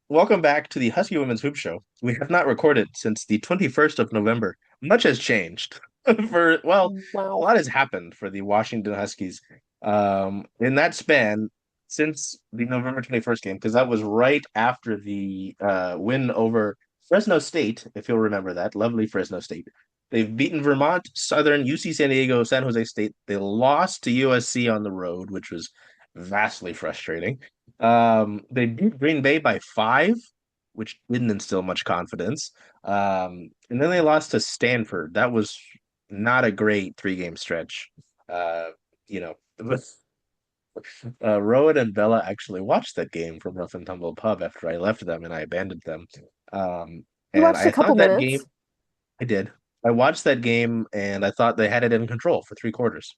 welcome back to the Husky Women's Hoop Show. We have not recorded since the 21st of November. Much has changed a Wow. lot has happened for the Washington Huskies in that span since the November 21st game, because that was right after the win over Fresno State, if you'll remember that, lovely Fresno State. They've beaten Vermont, Southern, UC San Diego, San Jose State. They lost to USC on the road, which was vastly frustrating. They beat Green Bay by 5, which didn't instill much confidence. And then they lost to Stanford. That was not a great 3 game stretch. Uh, you know, but Rowan and Bella actually watched that game from Rough and Tumble Pub after I left them and I abandoned them. Um, You and watched a I couple thought that game, minutes. I did. I watched that game and I thought they had it in control for 3 quarters.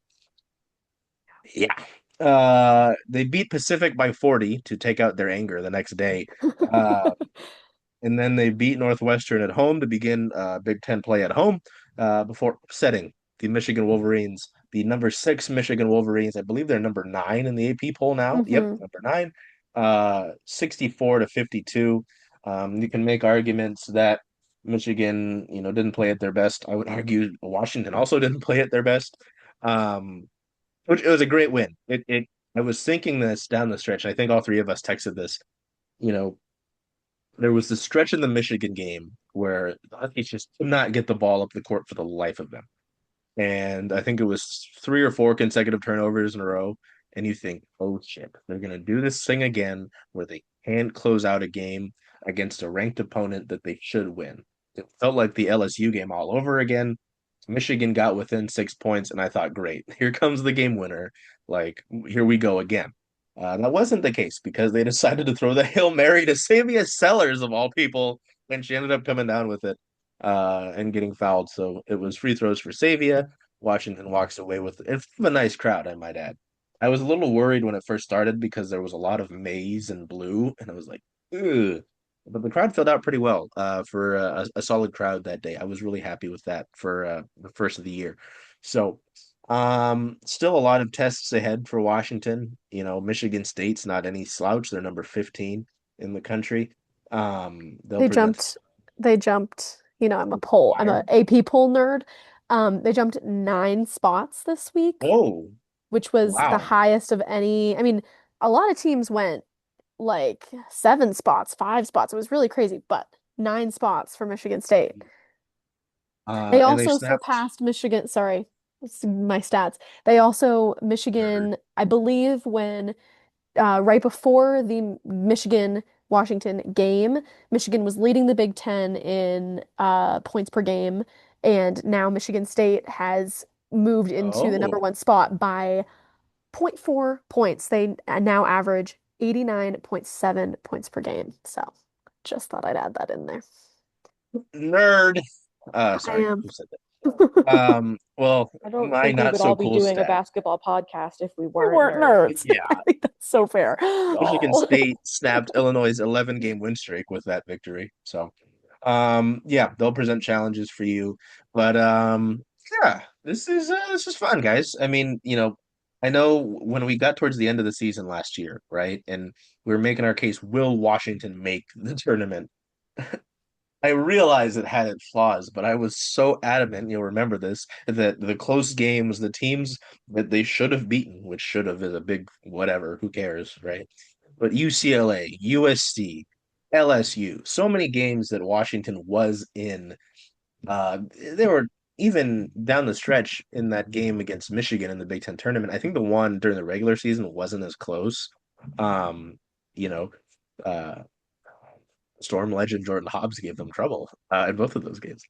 Yeah. They beat Pacific by 40 to take out their anger the next day. Uh, and then they beat Northwestern at home to begin Big Ten play at home before upsetting the Michigan Wolverines, the number 6 Michigan Wolverines. I believe they're number 9 in the AP poll now. Yep, hmm number 9. 64 to 52. You can make arguments that Michigan, didn't play at their best. I would argue Washington also didn't play at their best. Um, which it was a great win. It I was thinking this down the stretch. I think all three of us texted this. You know, there was this stretch in the Michigan game where the Huskies just could not get the ball up the court for the life of them. And I think it was 3 or 4 consecutive turnovers in a row. And you think, oh shit, they're gonna do this thing again where they can't close out a game against a ranked opponent that they should win. It felt like the LSU game all over again. Michigan got within 6 points, and I thought, great, here comes the game winner. Like, here we go again. That wasn't the case because they decided to throw the Hail Mary to Samia Sellers, of all people, and she ended up coming down with it and getting fouled. So it was free throws for Savia. Washington walks away with it's a nice crowd, I might add. I was a little worried when it first started because there was a lot of maize and blue, and I was like, ugh. But the crowd filled out pretty well for a solid crowd that day. I was really happy with that for the first of the year. So, still a lot of tests ahead for Washington. Michigan State's not any slouch. They're number 15 in the country. They'll They present jumped, they jumped, I'm a fire. AP poll nerd. They jumped 9 spots this week, Oh, which was the wow. highest of any. I mean, a lot of teams went like 7 spots, 5 spots. It was really crazy, but 9 spots for Michigan State. They And they also snapped. surpassed Michigan. Sorry, this is my stats. They also, Nerd. Michigan, I believe, when right before the Michigan Washington game, Michigan was leading the Big Ten in points per game, and now Michigan State has moved into the number Oh, one spot by zero point 0.4 points. They now average 89.7 points per game. So just thought I'd add that in there. nerd. I Sorry, am. who said that? Well, I don't my think we not would so all be cool doing a stat. basketball podcast if we We weren't weren't nerds. nerds. I Yeah, think that's so fair. Michigan Oh. State snapped Illinois' 11 game win streak with that victory. So, yeah, they'll present challenges for you, but yeah, this is fun, guys. I mean, I know when we got towards the end of the season last year, right, and we were making our case, will Washington make the tournament? I realize it had its flaws, but I was so adamant, you'll remember this, that the close games, the teams that they should have beaten, which should have is a big whatever, who cares, right? But UCLA, USC, LSU, so many games that Washington was in. They were even down the stretch in that game against Michigan in the Big Ten tournament. I think the one during the regular season wasn't as close. Um, you know, uh, Storm legend Jordan Hobbs gave them trouble in both of those games.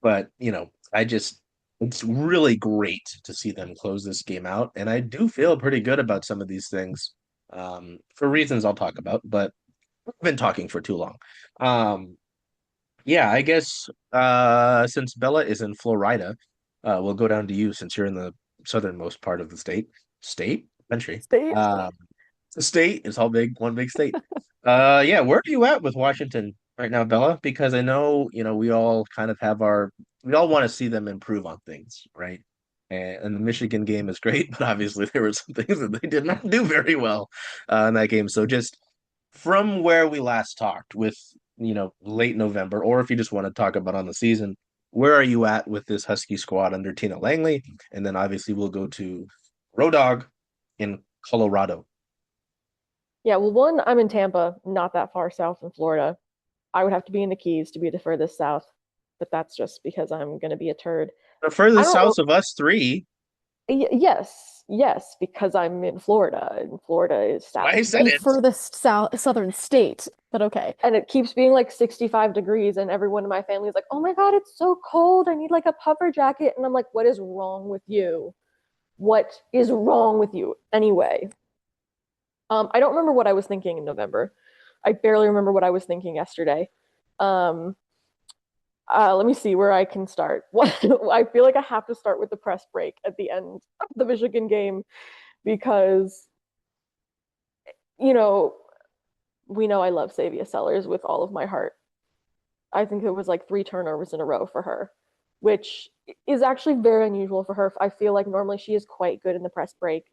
But, it's really great to see them close this game out. And I do feel pretty good about some of these things for reasons I'll talk about, but I've been talking for too long. Um, yeah, I guess since Bella is in Florida, we'll go down to you since you're in the southernmost part of the state. State? Country. State. Um, the state is all big, one big state. Yeah, where are you at with Washington right now, Bella? Because I know, we all kind of have we all want to see them improve on things, right? And the Michigan game is great, but obviously there were some things that they did not do very well in that game. So just from where we last talked with, late November, or if you just want to talk about on the season, where are you at with this Husky squad under Tina Langley? And then obviously we'll go to Road Dog in Colorado. Yeah, well, one, I'm in Tampa, not that far south in Florida. I would have to be in the Keys to be the furthest south, but that's just because I'm going to be a turd. The I furthest don't know. south of us three, Yes, because I'm in Florida, and Florida is I south. said The it. furthest southern state, but okay. And it keeps being like 65 degrees, and everyone in my family is like, oh my God, it's so cold. I need like a puffer jacket. And I'm like, what is wrong with you? What is wrong with you? Anyway, I don't remember what I was thinking in November. I barely remember what I was thinking yesterday. Um, Let me see where I can start. I feel like I have to start with the press break at the end of the Michigan game because, you know, we know I love Savia Sellers with all of my heart. I think it was like 3 turnovers in a row for her, which is actually very unusual for her. I feel like normally she is quite good in the press break.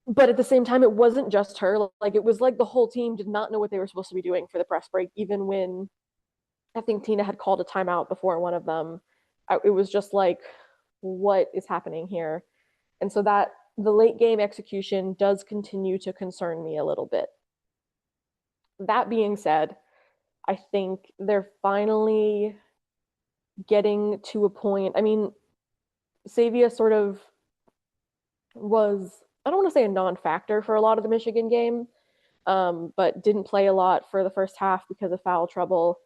But at the same time, it wasn't just her. Like it was like the whole team did not know what they were supposed to be doing for the press break, even when I think Tina had called a timeout before one of them. It was just like, what is happening here? And so that the late game execution does continue to concern me a little bit. That being said, I think they're finally getting to a point. I mean, Savia sort of was, I don't want to say a non factor for a lot of the Michigan game, but didn't play a lot for the first half because of foul trouble.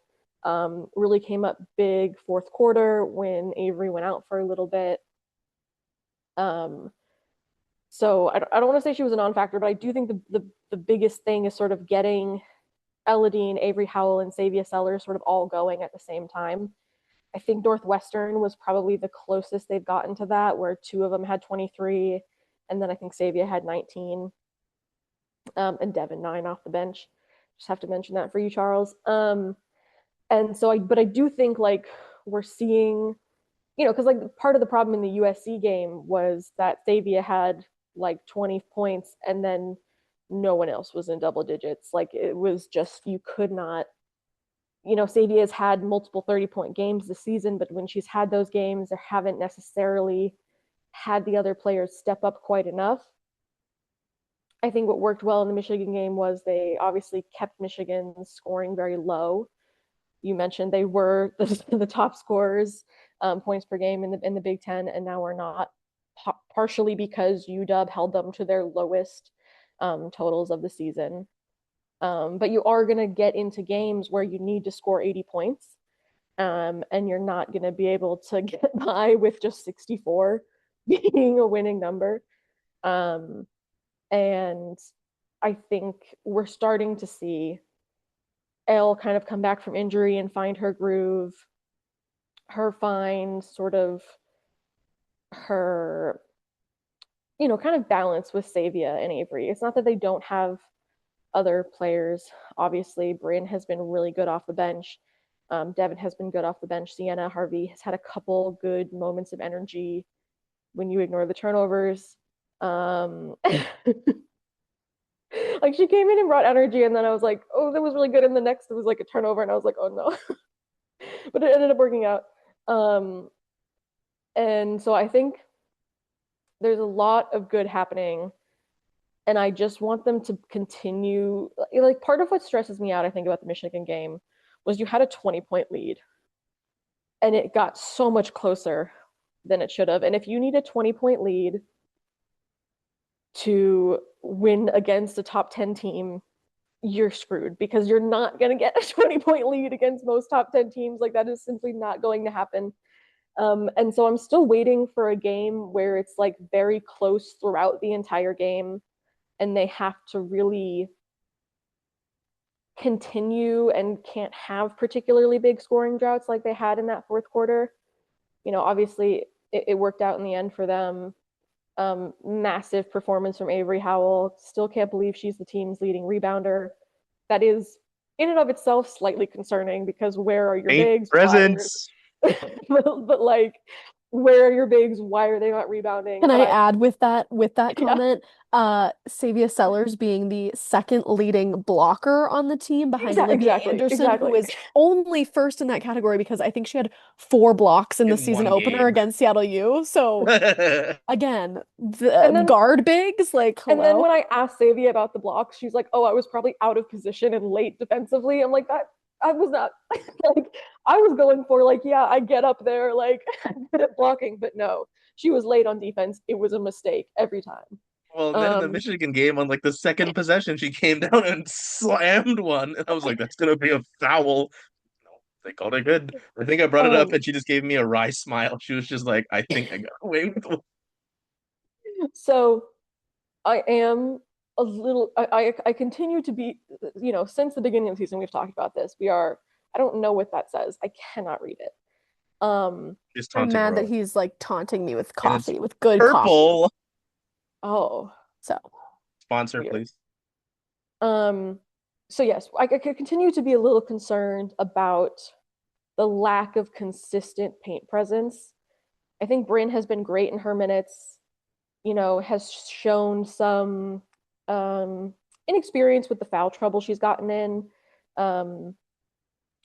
Really came up big fourth quarter when Avery went out for a little bit. Um, so I don't want to say she was a non-factor, but I do think the biggest thing is sort of getting Elodine, Avery Howell, and Savia Sellers sort of all going at the same time. I think Northwestern was probably the closest they've gotten to that, where two of them had 23, and then I think Savia had 19, and Devin 9 off the bench. Just have to mention that for you, Charles. And so but I do think like we're seeing, because like part of the problem in the USC game was that Savia had like 20 points and then no one else was in double digits. Like it was just, you could not, Savia's had multiple 30-point games this season, but when she's had those games, they haven't necessarily had the other players step up quite enough. I think what worked well in the Michigan game was they obviously kept Michigan's scoring very low. You mentioned they were the top scorers, points per game in the Big Ten, and now we're not. Partially because UW held them to their lowest totals of the season. But you are going to get into games where you need to score 80 points, and you're not going to be able to get by with just 64 being a winning number. And I think we're starting to see Elle kind of come back from injury and find her groove, her find sort of her, kind of balance with Savia and Avery. It's not that they don't have other players. Obviously, Bryn has been really good off the bench. Devin has been good off the bench. Sienna Harvey has had a couple good moments of energy when you ignore the turnovers. Like she came in and brought energy, and then I was like, oh, that was really good. And the next it was like a turnover, and I was like, oh no. But it ended up working out. And so I think there's a lot of good happening, and I just want them to continue. Like part of what stresses me out, I think, about the Michigan game was you had a 20-point lead, and it got so much closer than it should have. And if you need a 20-point lead to win against a top 10 team, you're screwed because you're not going to get a 20-point lead against most top 10 teams. Like that is simply not going to happen. And so I'm still waiting for a game where it's like very close throughout the entire game and they have to really continue and can't have particularly big scoring droughts like they had in that fourth quarter. Obviously it worked out in the end for them. Massive performance from Avery Howell. Still can't believe she's the team's leading rebounder. That is in and of itself slightly concerning because where are your Ain't bigs? Why are presence. but like where are your bigs? Why are they not rebounding? Can But I add with that yeah, comment, Savia Sellers being the second leading blocker on the team behind Olivia Anderson, who exactly. is only first in that category because I think she had 4 blocks in the In season one opener game. against Seattle U. So again, the And then guard bigs, like, and then hello. when I asked Savia about the blocks, she's like, "Oh, I was probably out of position and late defensively." I'm like, "That I was not like I was going for like, yeah, I get up there like good at blocking, but no, she was late on defense. It was a mistake every time." Well, and then in the Um, Michigan game, on like the second possession, she came down and slammed one, and I was like, "That's gonna be a foul." No, they called it good. I think I brought it up, um, and she just gave me a wry smile. She was just like, "I think I got away with it." so I am a little I continue to be, since the beginning of the season we've talked about this. I don't know what that says. I cannot read it. Um, Just I'm taunting mad that Rowan, he's like taunting me with and it's coffee, with good coffee. purple. oh, So Sponsor, weird. please. Um, so yes, I could continue to be a little concerned about the lack of consistent paint presence. I think Bryn has been great in her minutes, has shown some inexperience with the foul trouble she's gotten in. Um,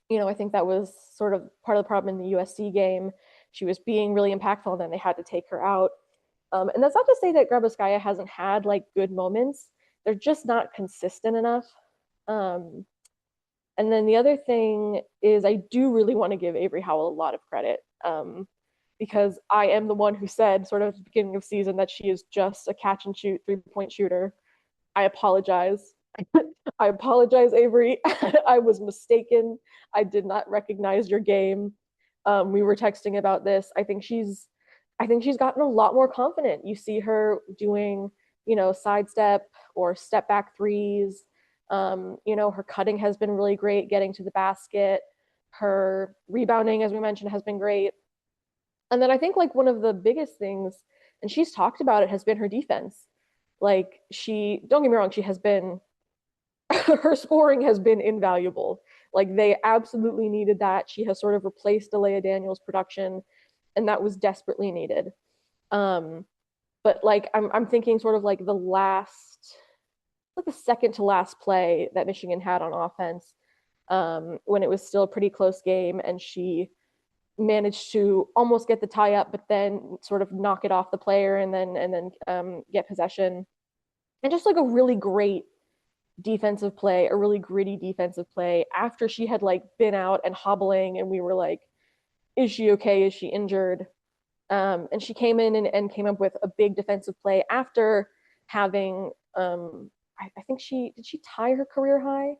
I think that was sort of part of the problem in the USC game. She was being really impactful, and then they had to take her out. And that's not to say that Graboskaya hasn't had like good moments. They're just not consistent enough. Um, and then the other thing is, I do really want to give Avery Howell a lot of credit, because I am the one who said, sort of at the beginning of season, that she is just a catch and shoot 3-point shooter. I apologize. I apologize, Avery. I was mistaken. I did not recognize your game. We were texting about this. I think she's gotten a lot more confident. You see her doing, sidestep or step back threes. Her cutting has been really great, getting to the basket. Her rebounding, as we mentioned, has been great. And then I think like one of the biggest things, and she's talked about it, has been her defense. Like, don't get me wrong, she has been her scoring has been invaluable. Like, they absolutely needed that. She has sort of replaced Alea Daniels' production, and that was desperately needed. Um, but like I'm thinking sort of like the second to last play that Michigan had on offense, when it was still a pretty close game, and she managed to almost get the tie up, but then sort of knock it off the player, and then get possession, and just like a really great defensive play, a really gritty defensive play after she had like been out and hobbling, and we were like, is she okay? Is she injured? And she came in and came up with a big defensive play after having, I think did she tie her career high?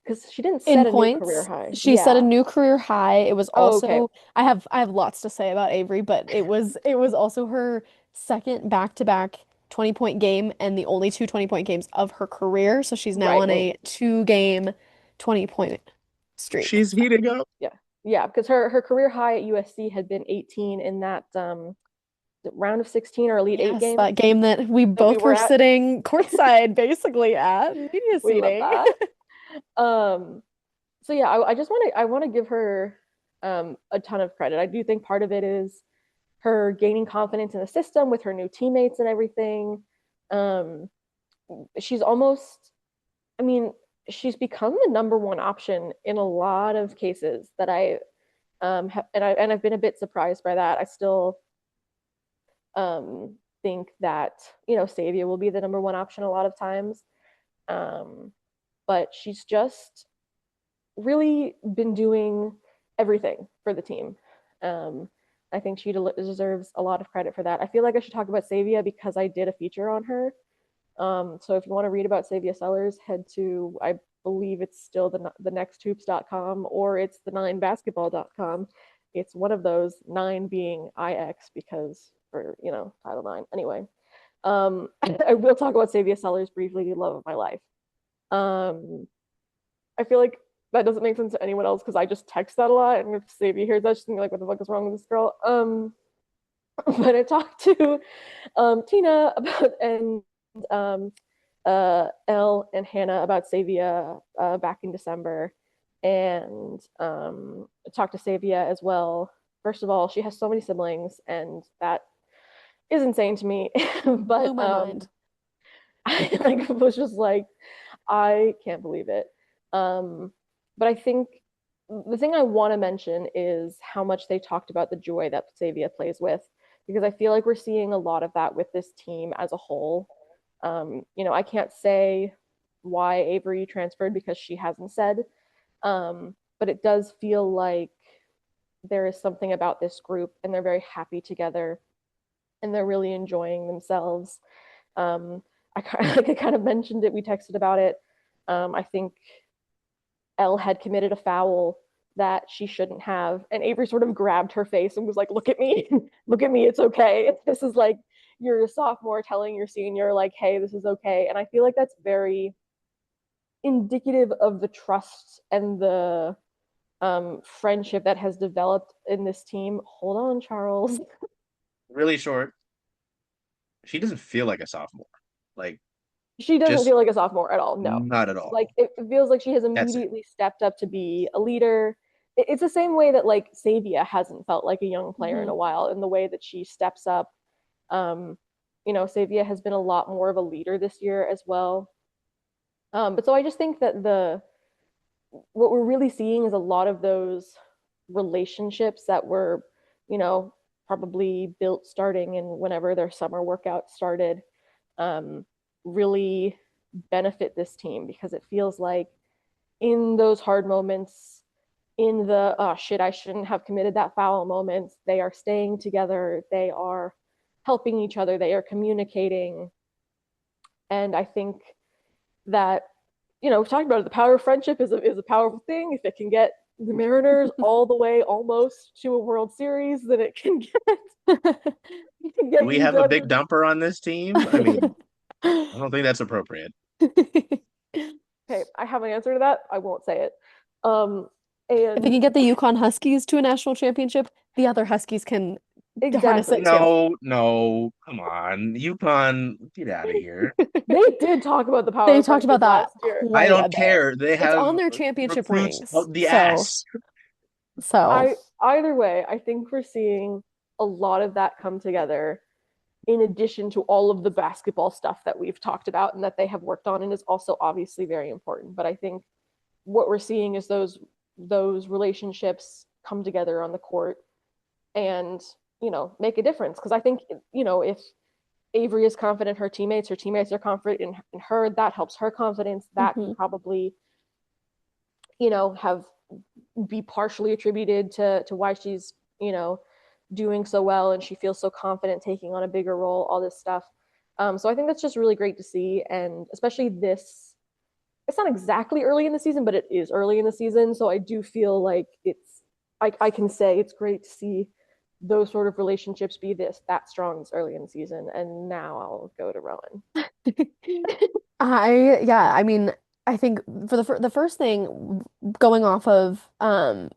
Because she didn't in set a new career points, high. she set a Yeah. new career high. It was Oh, okay. also I have lots to say about Avery, but it was also her second back-to-back 20-point game and the only two 20-point games of her career. So she's now Right. on Well, a 2-game 20-point streak. She's heating up. yeah. Yeah, because her career high at USC had been 18 in that round of 16 or Elite Eight Yes, game that game that we that we both were were at. sitting courtside basically at media We love seating. that. Um, so yeah, I want to give her a ton of credit. I do think part of it is her gaining confidence in the system with her new teammates and everything. Um, she's almost, I mean, she's become the number one option in a lot of cases that and I've been a bit surprised by that. I still think that Savia will be the number one option a lot of times, um, but she's just really been doing everything for the team. Um, I think she deserves a lot of credit for that. I feel like I should talk about Savia because I did a feature on her. So if you want to read about Savia Sellers, head to, I believe it's still the nexthoops.com, or it's the 9basketball.com. It's one of those, 9 being IX because for, Title 9. Anyway, I will talk about Savia Sellers briefly, the love of my life. Um, I feel like that doesn't make sense to anyone else because I just text that a lot, and if Savia hears that, she's gonna be like, "What the fuck is wrong with this girl?" But I talked to Tina about and um, Elle and Hannah about Savia back in December, and talked to Savia as well First of all, she has so many siblings, and that is insane to me. Blew But my mind. I like was just like, I can't believe it. Um, but I think the thing I want to mention is how much they talked about the joy that Xavier plays with, because I feel like we're seeing a lot of that with this team as a whole. I can't say why Avery transferred because she hasn't said, but it does feel like there is something about this group and they're very happy together and they're really enjoying themselves. Um, like I kind of mentioned it, we texted about it. I think Elle had committed a foul that she shouldn't have, and Avery sort of grabbed her face and was like, "Look at me, look at me, it's okay." This is like you're a sophomore telling your senior like, "Hey, this is okay," and I feel like that's very indicative of the trust and the friendship that has developed in this team. Hold on, Charles. Really short. She doesn't feel like a sophomore. Like, She doesn't just feel like a sophomore at all. No. not at Like all. it feels like she has That's it. immediately stepped up to be a leader. It's the same way that like Savia hasn't felt like a young player in Hmm. a while in the way that she steps up. Um, Savia has been a lot more of a leader this year as well. But so I just think that the what we're really seeing is a lot of those relationships that were, you know, probably built starting in whenever their summer workout started, um, really benefit this team because it feels like in those hard moments, in the oh shit, I shouldn't have committed that foul moments, they are staying together, they are helping each other, they are communicating. And I think that we've talked about it. The power of friendship is a powerful thing. If it can get the Mariners all the way almost to a World Series, then it can get it can Do get we have a UW. big dumper on this team? I mean, I don't think that's appropriate. Okay, I have an answer to that. I won't say it. If we And can get the Yukon Huskies to a national championship, the other Huskies can harness it exactly, too. No, no, come on. UConn, get out of here. they did talk about the power They of talked about friendship that last year. I quite a don't bit. care. They It's have on their championship recruits rings. of the So, ass. so I either way, I think we're seeing a lot of that come together in addition to all of the basketball stuff that we've talked about and that they have worked on and is also obviously very important. But I think what we're seeing is those relationships come together on the court and make a difference. Because I think if Avery is confident her teammates are confident in her, that helps her confidence. That can mhm. probably have be partially attributed to why she's doing so well and she feels so confident taking on a bigger role, all this stuff. So I think that's just really great to see, and especially this. It's not exactly early in the season, but it is early in the season. So I do feel like I can say it's great to see those sort of relationships be that strong this early in the season. And now I'll go to Rowan. I mean, I think for the first thing, going off of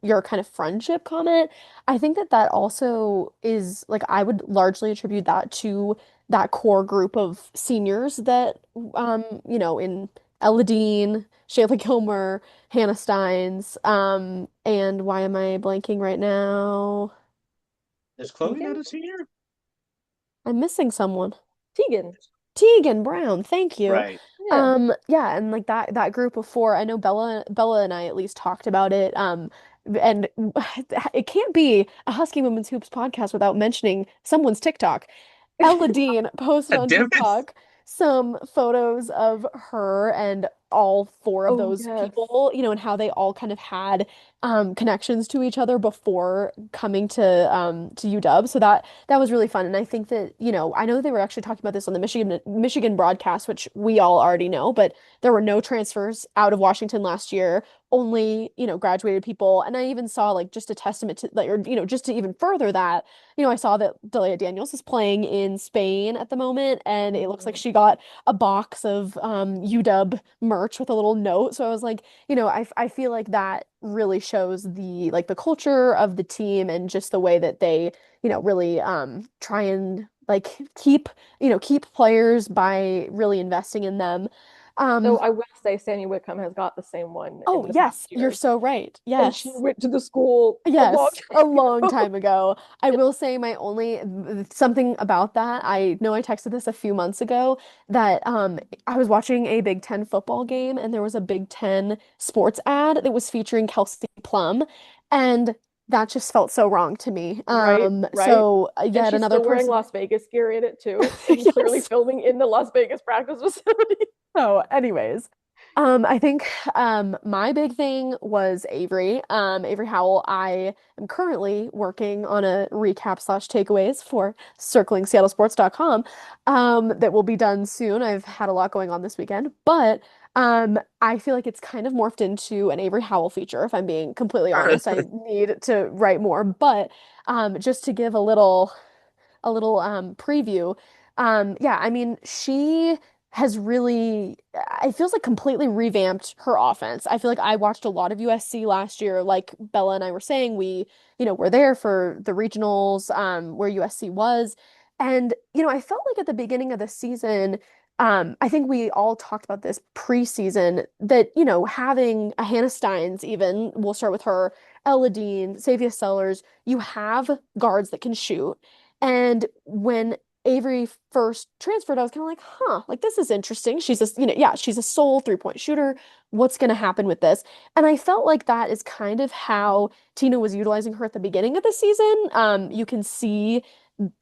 your kind of friendship comment, I think that that also is like I would largely attribute that to that core group of seniors that in Ella Dean, Shayla Gilmer, Hannah Steins, and why am I blanking right now? Is Chloe Tegan? not a senior? I'm missing someone. Tegan. Tegan Brown, thank you. Right. Yeah. Yeah, and like that group of four, I know Bella and I at least talked about it. And it can't be a Husky Women's Hoops podcast without mentioning someone's TikTok. Ella Dean posted on Damn it. TikTok some photos of her and all four of Oh those yes. people, and how they all kind of had connections to each other before coming to UW. So that was really fun. And I think that, I know they were actually talking about this on the Michigan broadcast, which we all already know, but there were no transfers out of Washington last year, only, graduated people. And I even saw like just a testament to like, or, just to even further that, I saw that Delia Daniels is playing in Spain at the moment, and it looks like Mhm. she got a box of UW merch with a little note. So I was like, I feel like that really shows the culture of the team and just the way that they, really try and like keep players by really investing in them. So Um, I will say Sandy Whitcomb has got the same one in oh, the yes, past you're years. so right. And she Yes. went to the school a long Yes, a time long ago. time ago. I will say my only something about that. I know I texted this a few months ago that I was watching a Big Ten football game and there was a Big Ten sports ad that was featuring Kelsey Plum, and that just felt so wrong to me. Right, right. So And yet she's another still wearing person. Las Vegas gear in it too, and clearly Yes. filming in the Las Vegas practice facility. So, anyways, I think my big thing was Avery. Avery Howell. I am currently working on a recap slash takeaways for circlingseattlesports.com that will be done soon. I've had a lot going on this weekend, but I feel like it's kind of morphed into an Avery Howell feature, if I'm being completely honest. I need to write more, but just to give a little preview. Yeah, I mean, she has really, it feels like completely revamped her offense. I feel like I watched a lot of USC last year. Like Bella and I were saying, were there for the regionals, where USC was. And, I felt like at the beginning of the season, I think we all talked about this preseason that, having a Hannah Steins even, we'll start with her, Ella Dean, Savia Sellers, you have guards that can shoot. And when Avery first transferred, I was kind of like, huh, like this is interesting. Yeah, she's a sole three-point shooter. What's going to happen with this? And I felt like that is kind of how Tina was utilizing her at the beginning of the season. You can see,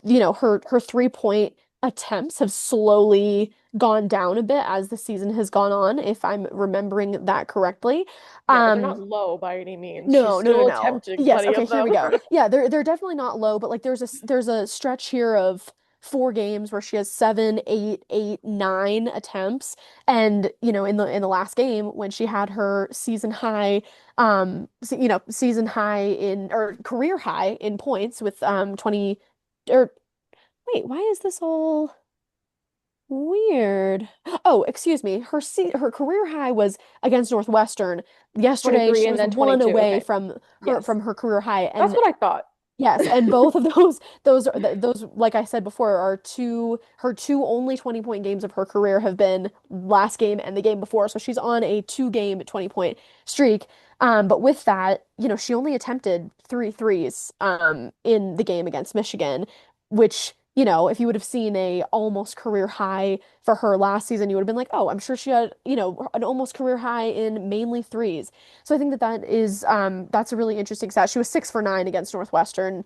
her three-point attempts have slowly gone down a bit as the season has gone on, if I'm remembering that correctly. Yeah, but they're not Um, low by any means. She's no, no, no, still no. attempting Yes, plenty okay, of here we them. go. Yeah, they're definitely not low, but like there's a stretch here of 4 games where she has seven, eight, eight, 9 attempts. And in the last game when she had her season high, season high in or career high in points with 20 or wait, why is this all weird? Oh, excuse me. Her career high was against Northwestern. Yesterday 23 she and was then one 22. away Okay. from her Yes. from her career high. That's And what I thought. yes, and both of those, like I said before, are her two only 20-point games of her career have been last game and the game before. So she's on a 2-game 20-point streak. But with that, she only attempted three threes in the game against Michigan, which, if you would have seen a almost career high for her last season, you would have been like, oh, I'm sure she had, an almost career high in mainly threes. So I think that's a really interesting stat. She was 6 for 9 against Northwestern,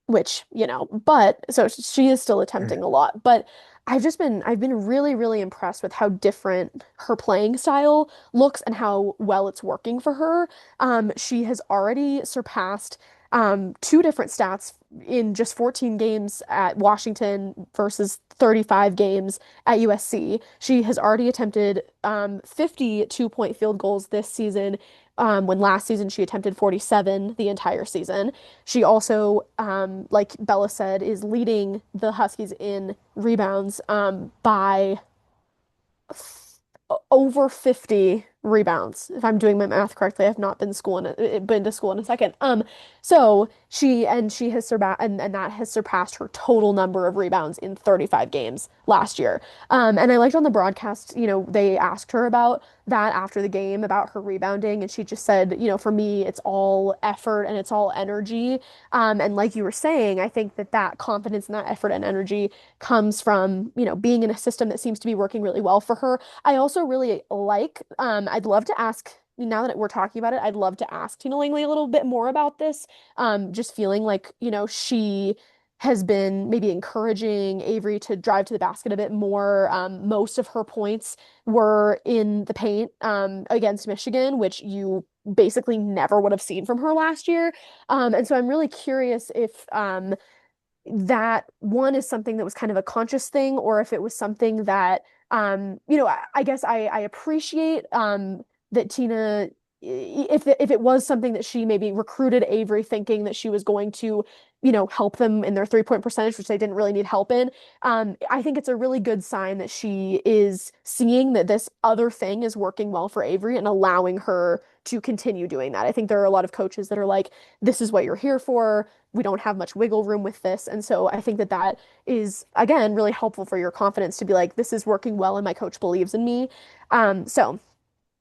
which, but so she is still attempting a lot. But I've been really, really impressed with how different her playing style looks and how well it's working for her. She has already surpassed two different stats in just 14 games at Washington versus 35 games at USC. She has already attempted 52-point field goals this season, when last season she attempted 47 the entire season. She also, like Bella said, is leading the Huskies in rebounds by over 50 rebounds, if I'm doing my math correctly. I've not been to school in a second. So she has surpassed, and that has surpassed her total number of rebounds in 35 games last year. And I liked on the broadcast, they asked her about that after the game, about her rebounding, and she just said, for me, it's all effort and it's all energy. And like you were saying, I think that confidence and that effort and energy comes from, being in a system that seems to be working really well for her. I also really I'd love to ask, now that we're talking about it, I'd love to ask Tina Langley a little bit more about this. Just feeling like, she has been maybe encouraging Avery to drive to the basket a bit more. Most of her points were in the paint, against Michigan, which you basically never would have seen from her last year. And so I'm really curious if, that one is something that was kind of a conscious thing, or if it was something that, I guess I appreciate, that Tina, if it was something that she maybe recruited Avery thinking that she was going to help them in their 3-point percentage, which they didn't really need help in. I think it's a really good sign that she is seeing that this other thing is working well for Avery and allowing her to continue doing that. I think there are a lot of coaches that are like, this is what you're here for. We don't have much wiggle room with this. And so I think that that is, again, really helpful for your confidence to be like, this is working well and my coach believes in me. So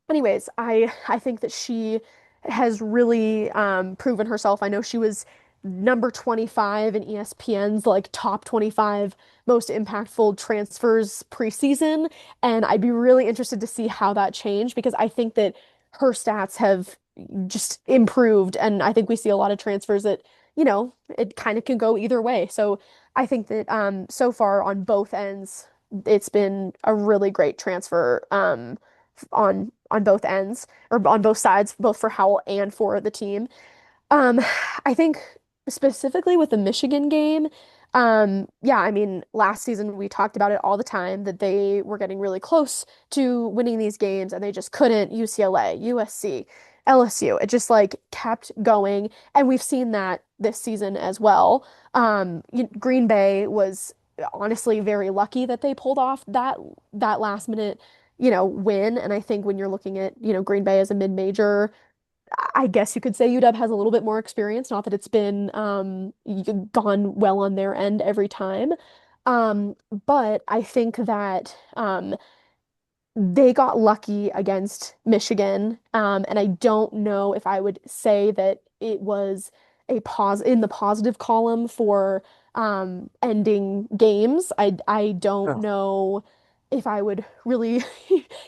anyways, I think that she has really proven herself. I know she was number 25 in ESPN's like top 25 most impactful transfers preseason, and I'd be really interested to see how that changed because I think that her stats have just improved, and I think we see a lot of transfers that, it kind of can go either way. So I think that so far on both ends, it's been a really great transfer. On both ends or on both sides, both for Howell and for the team. Um, I think specifically with the Michigan game, yeah, I mean, last season we talked about it all the time that they were getting really close to winning these games and they just couldn't. UCLA, USC, LSU, it just like kept going, and we've seen that this season as well. Green Bay was honestly very lucky that they pulled off that last minute, win. And I think when you're looking at, Green Bay as a mid-major, I guess you could say UW has a little bit more experience. Not that it's been gone well on their end every time. Um, but I think that they got lucky against Michigan. And I don't know if I would say that it was a pause in the positive column for ending games. I don't Oh. know if I would really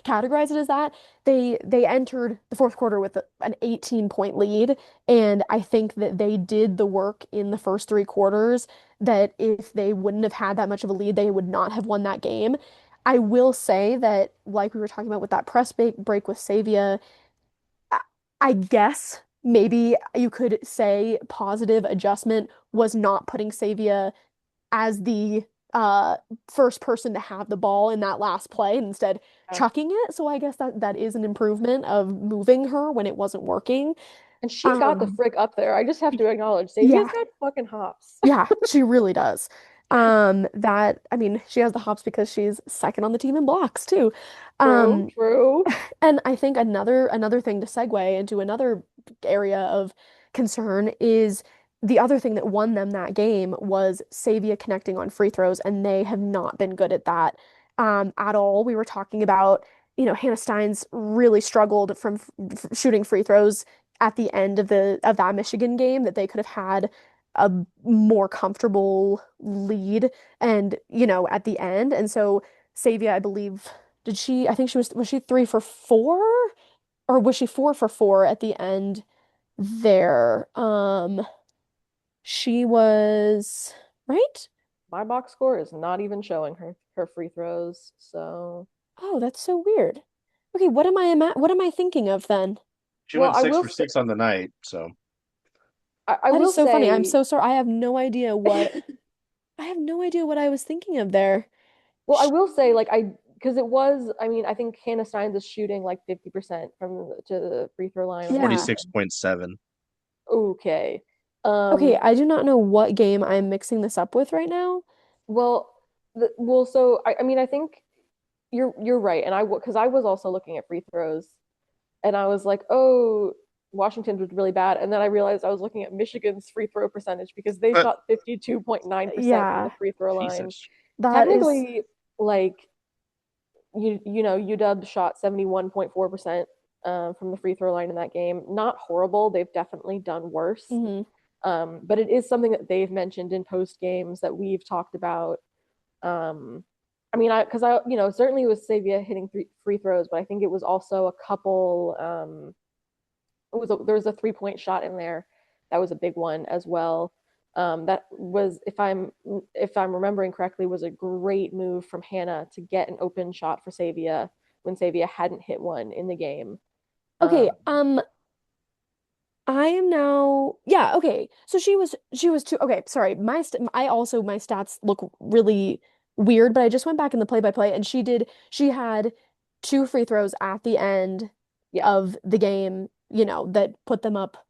categorize it as that. They entered the fourth quarter with an 18-point lead, and I think that they did the work in the first three quarters that if they wouldn't have had that much of a lead, they would not have won that game. I will say that, like we were talking about with that press break with Savia, I I guess maybe you could say positive adjustment was not putting Savia as the uh, first person to have the ball in that last play and instead Yeah. chucking it. So I guess that is an improvement of moving her when it wasn't working. And she got the Um, frick up there. I just have to acknowledge, Xavier's yeah, got fucking hops. yeah, she really does. That I mean, she has the hops because she's second on the team in blocks too. True, Um, true. And I think another thing to segue into another area of concern is the other thing that won them that game was Savia connecting on free throws, and they have not been good at that at all. We were talking about, Hannah Stein's really struggled from shooting free throws at the end of that Michigan game, that they could have had a more comfortable lead and, at the end. And so Savia, I believe, I think was she 3 for 4? Or was she 4 for 4 at the end there? She was, right? My box score is not even showing her free throws, so Oh, that's so weird. Okay, what am I thinking of then? She well, went six for six on the night, so I That is will so funny. I'm say so sorry. I have no idea what I was thinking of there. well, I Sh will say like because it was I mean, I think Hannah Stein is shooting like 50% from to the free throw line on the yeah. season. 46.7. Okay. Okay, Um I do not know what game I'm mixing this up with right now. well so I mean I think you're right and because I was also looking at free throws and I was like, "Oh, Washington was really bad." And then I realized I was looking at Michigan's free throw percentage because they Uh, shot 52.9% from the Yeah, free throw line. Jesus. that is Technically, like you know, UW shot 71.4% from the free throw line in that game. Not horrible. They've definitely done worse. mhm. But it is something that they've mentioned in post games that we've talked about. Um, I mean, because certainly it was Savia hitting free throws, but I think it was also a couple. There was a 3 point shot in there that was a big one as well. That was, if I'm remembering correctly, was a great move from Hannah to get an open shot for Savia when Savia hadn't hit one in the game. Okay, Um, I am now, yeah, okay. So she was two. Okay, sorry. My stats look really weird, but I just went back in the play-by-play and she had two free throws at the end yeah, of the game, that put them up.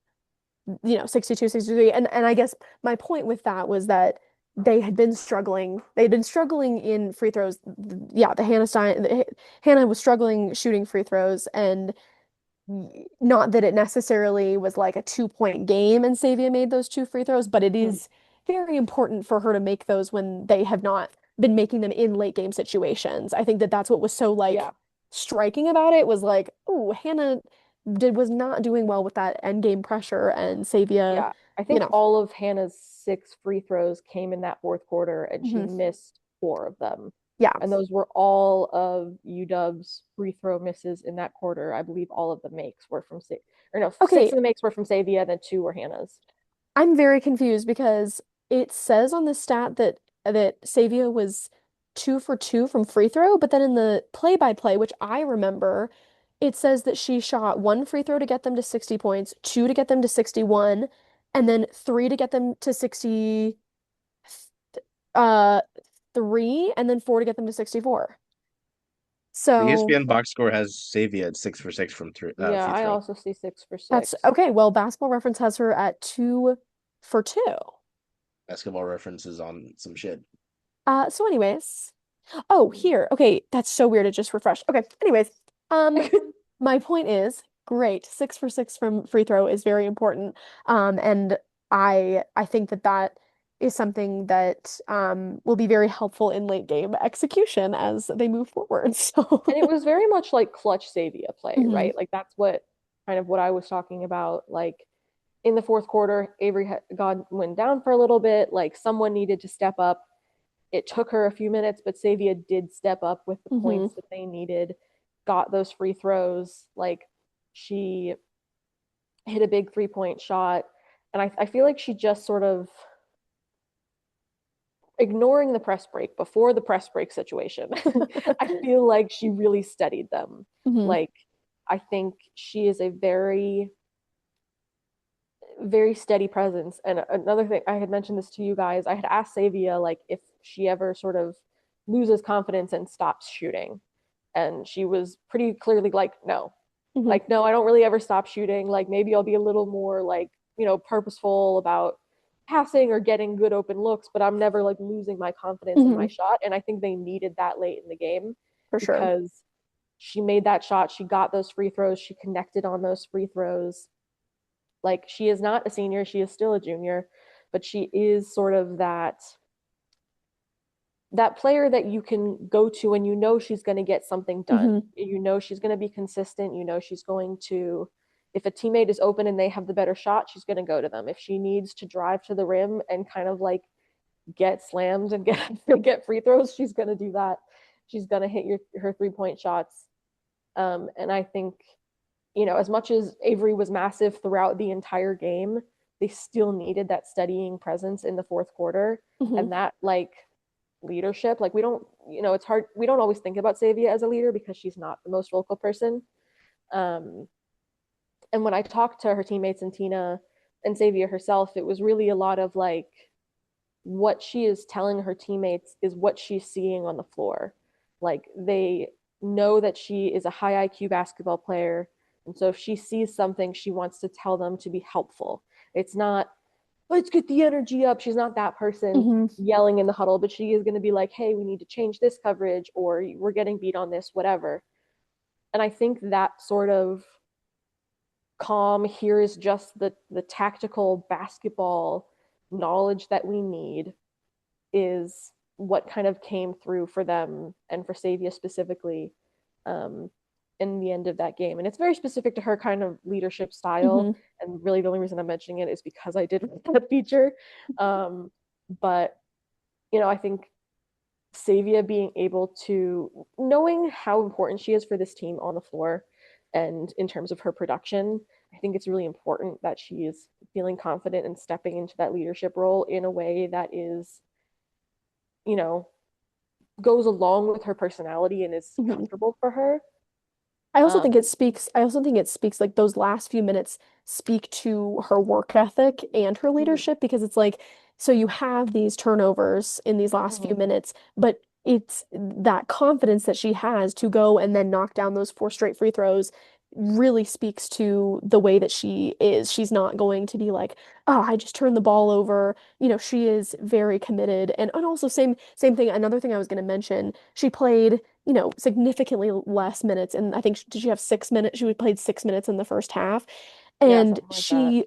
62, 63. And I guess my point with that was that they had been struggling. They had been struggling in free throws. Yeah, Hannah was struggling shooting free throws, and not that it necessarily was like a 2 point game and Savia made those two free throws, but it Mhm. is very important for her to make those when they have not been making them in late game situations. I think that that's what was so like Yeah. striking about it was like, oh, Hannah was not doing well with that end game pressure, and Savia, Yeah. I you think know, all of Hannah's 6 free throws came in that fourth quarter, and she mhm. missed 4 of them. Yeah. And those were all of UW's free throw misses in that quarter. I believe all of the makes were from or no, six Okay, of the makes were from Savia, then 2 were Hannah's. I'm very confused because it says on the stat that Savia was 2 for 2 from free throw, but then in the play-by-play, which I remember, it says that she shot one free throw to get them to 60 points, two to get them to 61, and then three to get them to 60, uh, three, and then four to get them to 64. The So ESPN box score has Xavier at 6 for 6 from Yeah, free I throw. also see 6 for 6. that's okay. Well, Basketball Reference has her at 2 for 2. Basketball references on some shit. So anyways, oh, here. Okay, that's so weird. It just refreshed. Okay, anyways, um, my point is, great. 6 for 6 from free throw is very important. And I think that that is something that will be very helpful in late game execution as they move forward. So, And it was very much like clutch Savia play, mhm, right? Like that's what kind of what I was talking about. Like in the fourth quarter, Avery had went down for a little bit. Like someone needed to step up. It took her a few minutes, but Savia did step up with the mhm, points that they needed, got those free throws. Like she hit a big 3 point shot. And I feel like she just sort of ignoring the press break before the press break situation. I feel like she really studied them. mhm, Like, I think she is a very, very steady presence. And another thing, I had mentioned this to you guys. I had asked Savia, like, if she ever sort of loses confidence and stops shooting. And she was pretty clearly like, no. mhm, Like, no, I don't really ever stop shooting. Like, maybe I'll be a little more, like, purposeful about passing or getting good open looks, but I'm never like losing my confidence in my mhm, shot. And I think they needed that late in the game for sure. because she made that shot. She got those free throws. She connected on those free throws. Like she is not a senior, she is still a junior, but she is sort of that player that you can go to and you know she's going to get something done. Mhm, You know she's going to be consistent. You know she's going to, if a teammate is open and they have the better shot, she's going to go to them. If she needs to drive to the rim and kind of like get slammed and get free throws, she's going to do that. She's going to hit her 3 point shots. And I think, as much as Avery was massive throughout the entire game, they still needed that steadying presence in the fourth quarter. mhm, And that like leadership. Like we don't, it's hard. We don't always think about Savia as a leader because she's not the most vocal person. Um, and when I talked to her teammates and Tina and Savia herself, it was really a lot of like what she is telling her teammates is what she's seeing on the floor. Like they know that she is a high IQ basketball player. And so if she sees something, she wants to tell them to be helpful. It's not, let's get the energy up. She's not that person mhm, yelling in the huddle, but she is going to be like, hey, we need to change this coverage or we're getting beat on this, whatever. And I think that sort of calm, here is just the tactical basketball knowledge that we need is what kind of came through for them and for Savia specifically um, in the end of that game. And it's very specific to her kind of leadership style. mhm. And really, the only reason I'm mentioning it is because I did that feature. But, I think Savia being able to, knowing how important she is for this team on the floor and in terms of her production, I think it's really important that she is feeling confident and stepping into that leadership role in a way that is, you know, goes along with her personality and is Mhm. comfortable for her. I Um, also think it speaks like those last few minutes speak to her work ethic and her mhm, leadership because it's like, so you have these turnovers in these last few mhm. minutes, but it's that confidence that she has to go and then knock down those four straight free throws really speaks to the way that she is. She's not going to be like, oh, I just turned the ball over. She is very committed. And also same thing, another thing I was going to mention, she played, significantly less minutes. And I think, did she have 6 minutes? She played 6 minutes in the first half. Yeah, And something like that. she,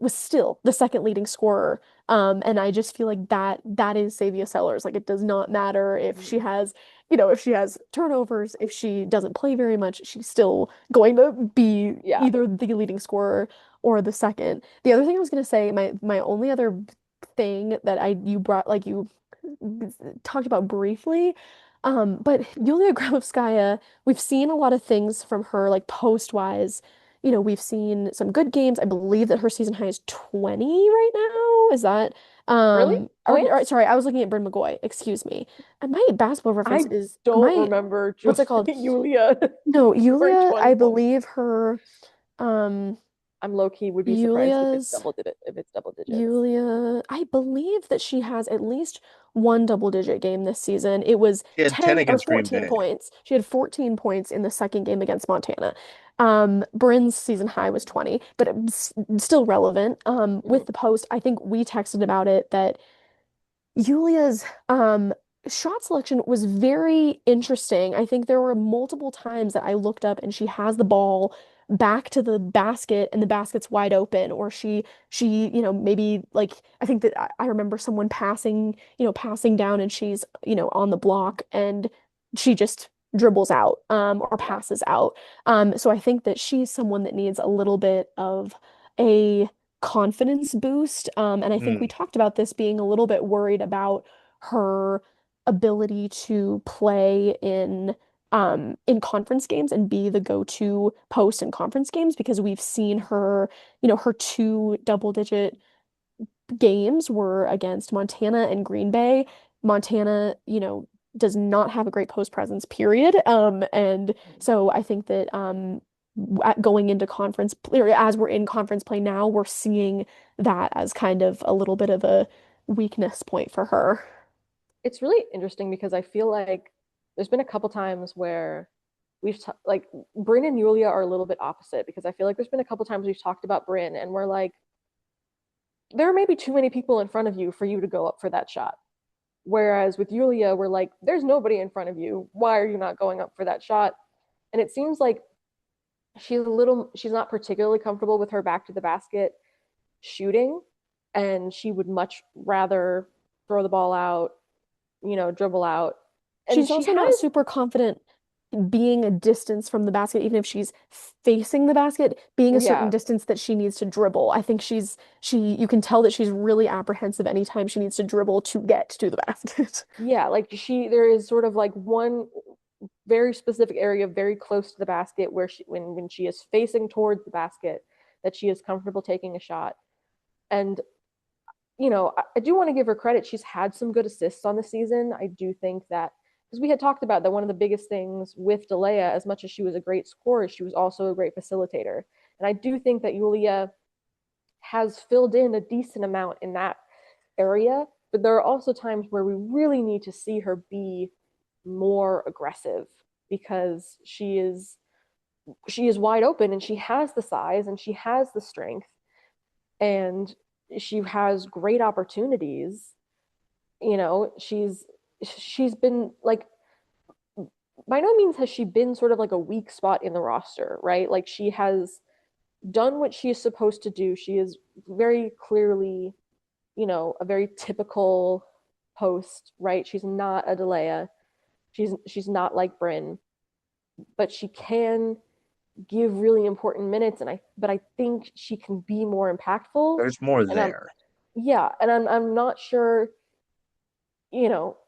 was still the second leading scorer. And I just feel like that is Savia Sellers. Like it does not matter if she Mhm. has, if she has turnovers, if she doesn't play very much, she's still going to be Yeah. either the leading scorer or the second. The other thing I was gonna say, my only other thing that you brought, like you talked about briefly, but Yulia Grabovskaya, we've seen a lot of things from her, like post wise. We've seen some good games. I believe that her season high is 20 right now. Is that Really? or Points? sorry, I was looking at Bryn McGoy. Excuse me. And my basketball reference I is don't my remember what's it called? Julia No, scoring Yulia, 20 I points. believe her um I'm low key would be surprised if it's Yulia's double digit if it's double digits. Yulia, I believe that she has at least one double digit game this season. It was He had 10 10 or against Green 14 Bay. points. She had 14 points in the second game against Montana. Bryn's season high was 20, but it's still relevant. With Mhm. the post, I think we texted about it that Yulia's shot selection was very interesting. I think there were multiple times that I looked up and she has the ball back to the basket and the basket's wide open, or she, maybe like I think that I remember someone passing down and she's, on the block and she just dribbles out or Yeah. passes out. So I think that she's someone that needs a little bit of a confidence boost. And I think we Mm, talked about this being a little bit worried about her ability to play in conference games and be the go-to post in conference games because we've seen her, her two double-digit games were against Montana and Green Bay. Montana, does not have a great post presence, period. And so I think that going into conference or as we're in conference play now, we're seeing that as kind of a little bit of a weakness point for her. It's really interesting because I feel like there's been a couple times where we've like Bryn and Yulia are a little bit opposite because I feel like there's been a couple times we've talked about Bryn and we're like, there may be too many people in front of you for you to go up for that shot. Whereas with Yulia, we're like, there's nobody in front of you. Why are you not going up for that shot? And it seems like she's not particularly comfortable with her back to the basket shooting, and she would much rather throw the ball out, dribble out. And She's she also not has, super confident being a distance from the basket, even if she's facing the basket, being a certain yeah, distance that she needs to dribble. I think you can tell that she's really apprehensive anytime she needs to dribble to get to the basket. yeah, like there is sort of like one very specific area very close to the basket where when she is facing towards the basket, that she is comfortable taking a shot. And I do want to give her credit. She's had some good assists on the season. I do think that because we had talked about that one of the biggest things with Delia, as much as she was a great scorer, she was also a great facilitator. And I do think that Yulia has filled in a decent amount in that area. But there are also times where we really need to see her be more aggressive because she is wide open and she has the size and she has the strength and she has great opportunities. She's been like, by no means has she been sort of like a weak spot in the roster, right? Like she has done what she is supposed to do. She is very clearly, a very typical post, right? She's not a Delia. She's not like Bryn, but she can give really important minutes, but I think she can be more impactful. there's more And there. I'm not sure, you know,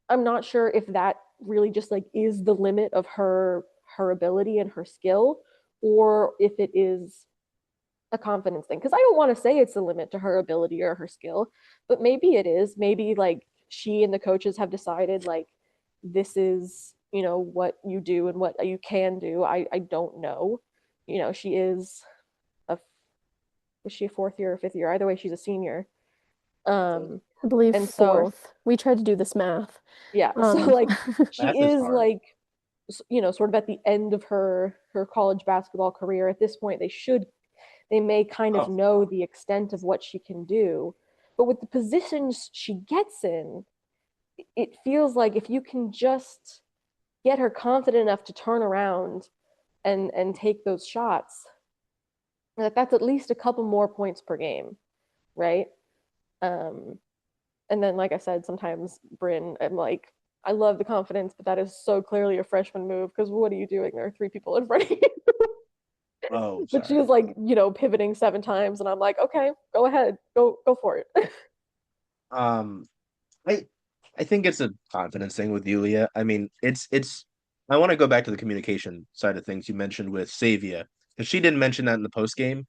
I'm not sure if that really just like is the limit of her ability and her skill, or if it is a confidence thing. Because I don't want to say it's the limit to her ability or her skill, but maybe it is. Maybe like she and the coaches have decided like this is what you do and what you can do. I don't know. She is a was she a fourth year or fifth year? Either way, she's a senior. Um, I believe and so fourth. We tried to do this math. yeah, so Um, like she Math is is hard. like sort of at the end of her her college basketball career. At this point, they may kind of Oh, know the extent of what she can do. But with the positions she gets in, it feels like if you can just get her confident enough to turn around and take those shots, that's at least a couple more points per game, right? Um, and then, like I said, sometimes Bryn, I'm like, I love the confidence, but that is so clearly a freshman move because what are you doing? There are three people in front of you. oh, But she sorry. was like, pivoting 7 times, and I'm like, okay, go ahead, go for it. Um, I I think it's a confidence thing with Yulia. I mean, it's I want to go back to the communication side of things you mentioned with Savia, because she didn't mention that in the post game.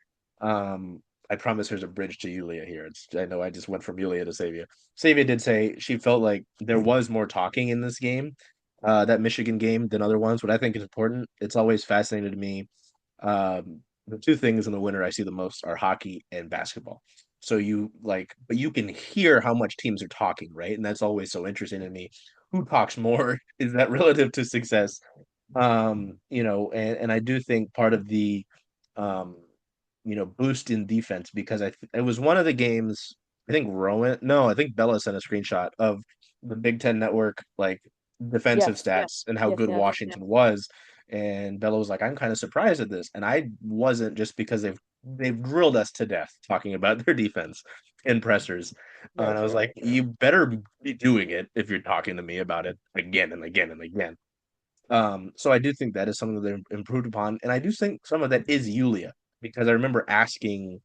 I promise there's a bridge to Yulia here. I know I just went from Yulia to Savia. Savia did say she felt like there was more talking in this game, that Michigan game than other ones, what I think is important. It's always fascinating to me. The two things in the winter I see the most are hockey and basketball. So but you can hear how much teams are talking, right? And that's always so interesting to me. Who talks more? Is that relative to success? And I do think part of the um, boost in defense, because it was one of the games, I think Rowan, no, I think Bella sent a screenshot of the Big Ten Network like defensive Yes, stats and how yes, good yes. Washington was. And Bella was like, I'm kind of surprised at this. And I wasn't, just because they've drilled us to death talking about their defense and pressers. Very And I was true. like, you better be doing it if you're talking to me about it again and again and again. So I do think that is something that they improved upon. And I do think some of that is Yulia, because I remember asking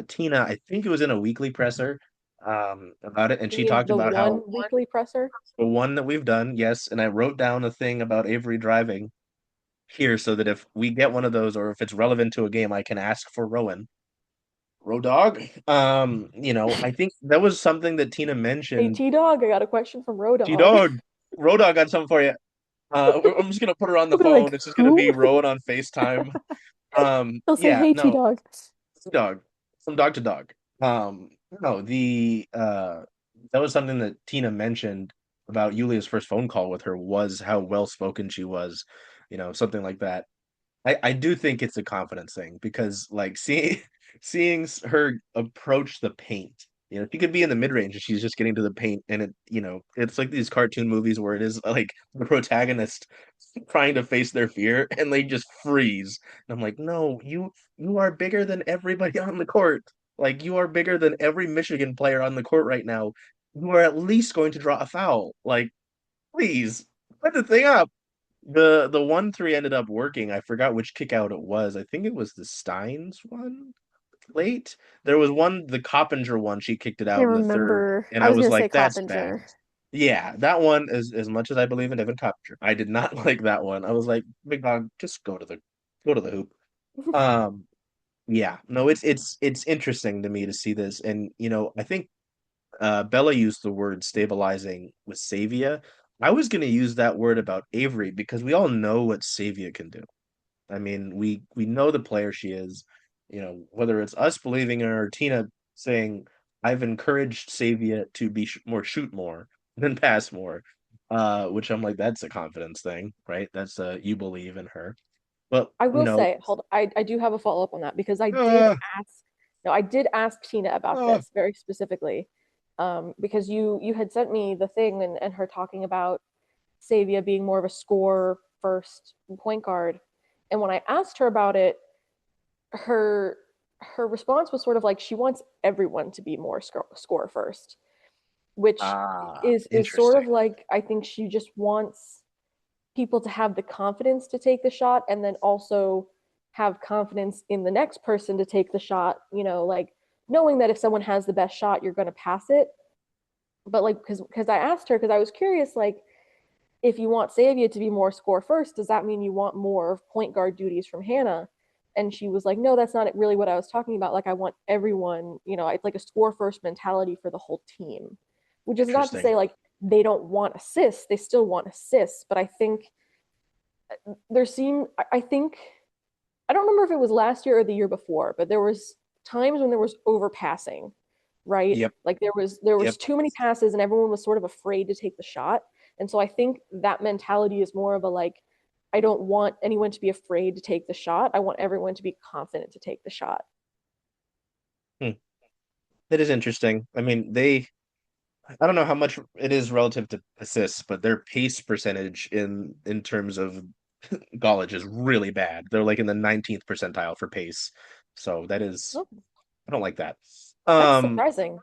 Tina, I think it was in a weekly presser, about it, and You she mean talked the about how one weekly presser? the one that we've done, yes, and I wrote down a thing about Avery driving here so that if we get one of those, or if it's relevant to a game, I can ask for Rowan. Road dog. I think that was something that Tina Hey, mentioned. T Dog, I got a question from Road T Dog. Dog, Road dog got something for you. I'm just gonna put her on the I'll be like, phone. It's just gonna be who? Rowan on FaceTime. They'll say, Yeah, hey, no, T-Dog. dog, from dog to dog. No, the that was something that Tina mentioned about Yulia's first phone call with her, was how well spoken she was, something like that. I do think it's a confidence thing, because like seeing her approach the paint. She could be in the mid range and she's just getting to the paint, and it's like these cartoon movies where it is like the protagonist trying to face their fear and they just freeze. And I'm like, no, you are bigger than everybody on the court. Like, you are bigger than every Michigan player on the court right now. You are at least going to draw a foul. Like, please put the thing up. The 1-3 ended up working. I forgot which kick out it was. I think it was the Steins one late. There was one, the Coppinger one, she kicked it Can't out in the third, remember. and I I was was gonna say like, that's bad. Coppinger. Yeah, that one, as much as I believe in Evan Coppinger, I did not like that one. I was like, big dog, just go to the hoop. Um, yeah, no, it's interesting to me to see this. And I think Bella used the word stabilizing with Savia. I was going to use that word about Avery, because we all know what Savia can do. I mean, we know the player she is. Whether it's us believing in her or Tina saying, "I've encouraged Savia to be more shoot more than pass more," which I'm like, that's a confidence thing, right? That's you believe in her. But I will say, hold I do have a follow-up on that because uh, ask I did ask Tina about uh, this very specifically. Because you had sent me the thing and her talking about Savia being more of a score first point guard. And when I asked her about it, her her response was sort of like she wants everyone to be more score first, which is sort interesting. of like I think she just wants people to have the confidence to take the shot and then also have confidence in the next person to take the shot, like knowing that if someone has the best shot, you're going to pass it. But like, because I asked her, because I was curious, like, if you want Savia to be more score first, does that mean you want more point guard duties from Hannah? And she was like, no, that's not really what I was talking about. Like, I want everyone, it's like a score first mentality for the whole team, which is not to Interesting. say like they don't want assists, they still want assists. But I think I think, I don't remember if it was last year or the year before, but there was times when there was overpassing, right? Yep. Like there was Yep. too many passes and everyone was sort of afraid to take the shot. And so I think that mentality is more of a like, I don't want anyone to be afraid to take the shot. I want everyone to be confident to take the shot. Hmm. It is interesting. I mean, I don't know how much it is relative to assists, but their pace percentage in terms of college is really bad. They're like in the 19th percentile for pace. So that is Oh, I don't like that. that's Um, surprising.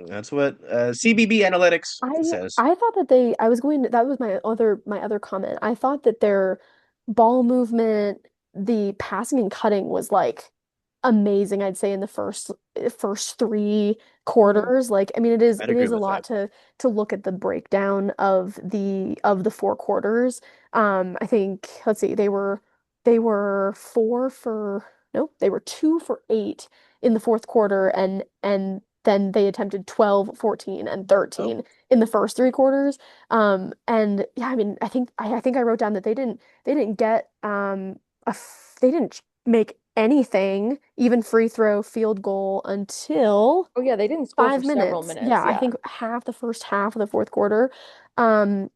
that's what CBB Analytics I says. I thought that I was going to, that was my other comment. I thought that their ball movement, the passing and cutting was like amazing, I'd say in the first three Mhm. quarters. Like, I mean, it is I'd it agree is a with lot that. to look at the breakdown of the four quarters. I think, let's see, they were four for no, they were 2 for 8 in the fourth quarter, and then they attempted 12, 14, and Oh, 13 in the first three quarters. And yeah, I mean, I think I wrote down that they didn't get they didn't make anything, even free throw, field goal, until Oh yeah, they didn't score for five several minutes. Yeah, minutes. I Yeah. think half the first half of the fourth quarter. Um,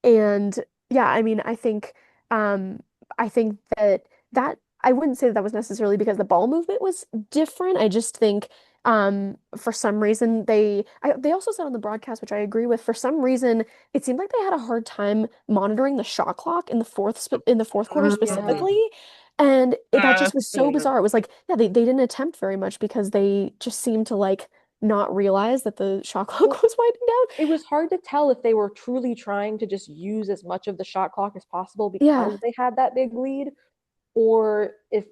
and yeah, I mean, I think that I wouldn't say that was necessarily because the ball movement was different. I just think for some reason they also said on the broadcast, which I agree with, for some reason it seemed like they had a hard time monitoring the shot clock in the fourth quarter Yeah. specifically. And that uh, just was so bizarre. It was like, yeah, they didn't attempt very much because they just seemed to like not realize that the shot Well, clock was winding down. it was hard to tell if they were truly trying to just use as much of the shot clock as possible Yeah. because they had that big lead, or if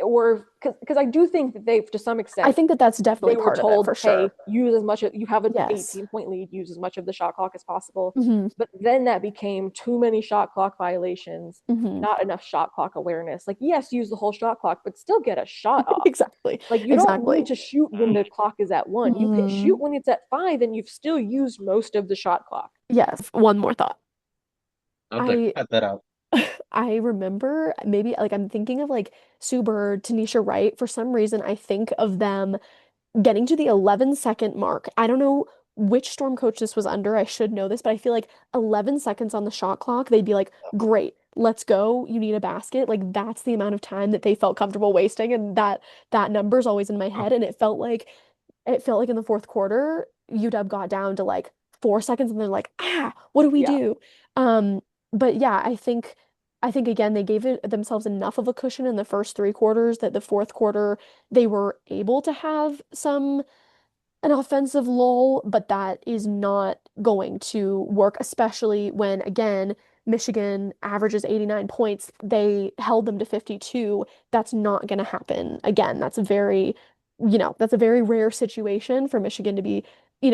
or because I do think that they, to some I extent, think that that's definitely they were part of it told, for hey, sure. use as much, you have an Yes. 18-point lead, use as much of the shot clock as possible. Hmm. But then that became too many shot clock violations, Hmm. not enough shot clock awareness. Like, yes, use the whole shot clock, but still get a shot off. Exactly. Like, you don't need Exactly. to shoot when the clock is at 1. You can shoot Mm, when it's at 5 and you've still used most of the shot clock. yes. One more thought. I'll have to I cut that out. I remember maybe like I'm thinking of like Sue Bird, Tanisha Wright. For some reason, I think of them getting to the 11-second mark. I don't know which Storm coach this was under. I should know this, but I feel like 11 seconds on the shot clock, they'd be like, "Great, let's go. You need a basket." Like that's the amount of time that they felt comfortable wasting, and that number's always in my Oh, head. And it felt like in the fourth quarter, UW got down to like 4 seconds, and they're like, what do we Yeah. do? Um, but yeah, I think again they gave themselves enough of a cushion in the first three quarters that the fourth quarter they were able to have an offensive lull, but that is not going to work, especially when, again, Michigan averages 89 points. They held them to 52. That's not going to happen again. That's a very rare situation for Michigan to be,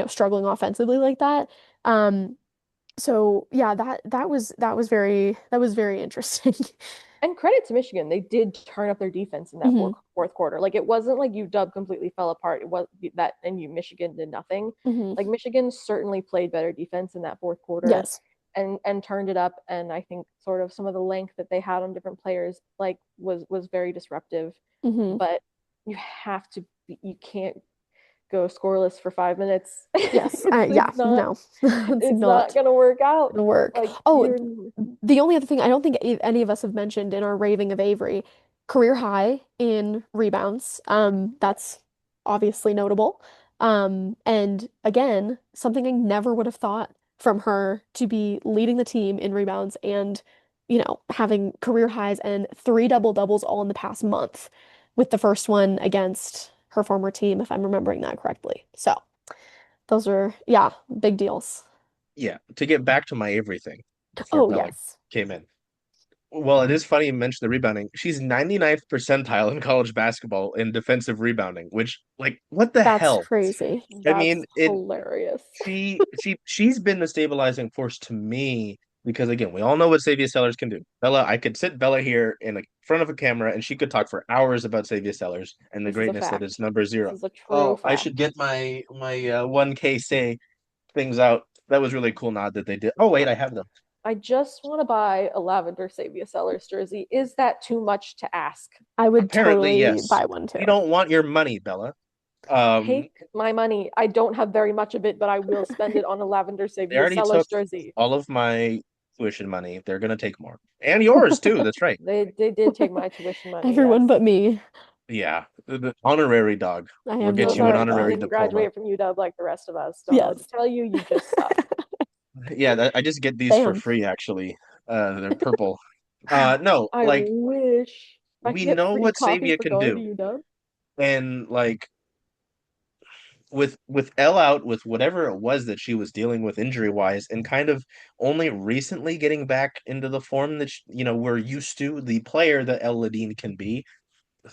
struggling offensively like that. Um, so yeah, that was very interesting. And credit to Michigan, they did turn up their defense in that Hmm. fourth quarter. Like, it wasn't like UW completely fell apart. It was that, and Michigan did nothing. Hmm. Like, Michigan certainly played better defense in that fourth quarter, Yes. and turned it up. And I think sort of some of the length that they had on different players like was very disruptive. Hmm. But you can't go scoreless for 5 minutes. Yes. it's Yeah. it's not No, it's it's not not gonna work out. gonna work. Like, Oh, you're the only other thing I don't think any of us have mentioned in our raving of Avery, career high in rebounds. That's obviously notable. And again, something I never would have thought from her to be leading the team in rebounds and, having career highs and three double doubles all in the past month, with the first one against her former team, if I'm remembering that correctly. So those are, yeah, big deals. yeah. To get back to my Avery thing before Oh, Bella yes. came in. Well, it is funny you mentioned the rebounding. She's 99th percentile in college basketball in defensive rebounding, which, like, what the That's hell? crazy. I That's mean, it hilarious. she's been the stabilizing force to me because again, we all know what Savia Sellers can do. Bella, I could sit Bella here in front of a camera and she could talk for hours about Savia Sellers and the This is a greatness that is fact. number This zero. is a true Oh, I fact. should get my 1K say things out. That was really cool nod that they did. Oh wait, I have them. I just want to buy a lavender Sabia Sellers jersey. Is that too much to ask? I would Apparently, totally yes. buy one We too. don't want your money, Bella. Take my money. I don't have very much of it, but I will spend it on a lavender They Sabia already Sellers took jersey. all of my tuition money, they're gonna take more. And yours too, that's right. They did take my tuition money, Everyone yes. but me. Yeah. The honorary dog. I We'll am the get So you an sorry honorary that you honorary dog. didn't diploma. graduate from UW like the rest of us. Don't know what to Yes. tell you. You just suck. Yeah, I just get these for Damn. free actually. They're purple. No, I like wish I we could get know free what coffee Savia for can going to do. UW. And like with Elle out with whatever it was that she was dealing with injury wise and kind of only recently getting back into the form that we're used to, the player that El Ladine can be,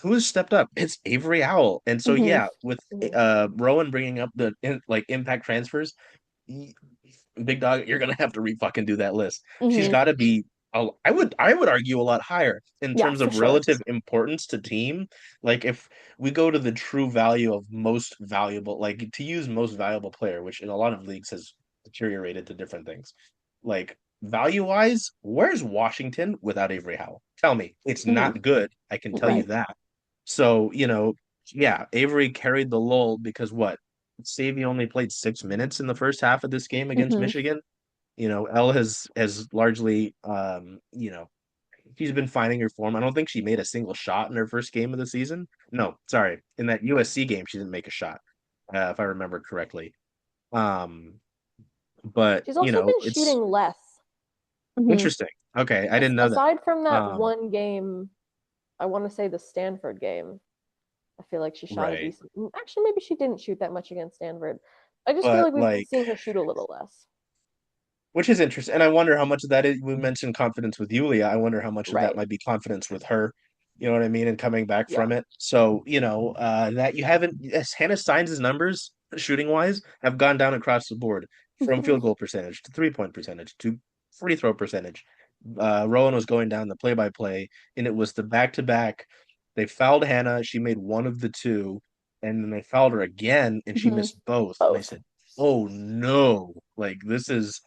who has stepped up? It's Avery Owl. And so Hmm. yeah, with Mhm. Rowan bringing up the impact transfers, big dog, you're gonna have to re fucking do that list. She's Hmm. got to be. I would argue a lot higher in Yeah, terms for of sure. relative importance to team. Like if we go to the true value of most valuable, like to use most valuable player, which in a lot of leagues has deteriorated to different things. Like value wise, where's Washington without Avery Howell? Tell me, it's Hmm. not good. I can tell you Right. that. So, yeah, Avery carried the lull because what? Savy only played 6 minutes in the first half of this game against Hmm. Michigan. Elle has largely she's been finding her form. I don't think she made a single shot in her first game of the season. No, sorry. In that USC game, she didn't make a shot, if I remember correctly. Um, but She's also been it's shooting less. Hmm. interesting. Okay, I didn't know that. Aside from that Um, one game, I want to say the Stanford game. I feel like she shot a right. decent. Actually, maybe she didn't shoot that much against Stanford. I just feel But like we've been like seeing her shoot a little less. which is interesting. And I wonder how much of that is, we mentioned confidence with Yulia. I wonder how much of that Right. might be confidence with her. You know what I mean? And coming back Yeah. from it. So, that you haven't, yes, Hannah Stein's numbers, shooting wise, have gone down across the board from field goal percentage to 3-point percentage to free throw percentage. Rowan was going down the play by play, and it was the back to back. They fouled Hannah. She made one of the two, and then they fouled her again, and she Hmm. missed both. And I Both. said, "Oh no! Like this is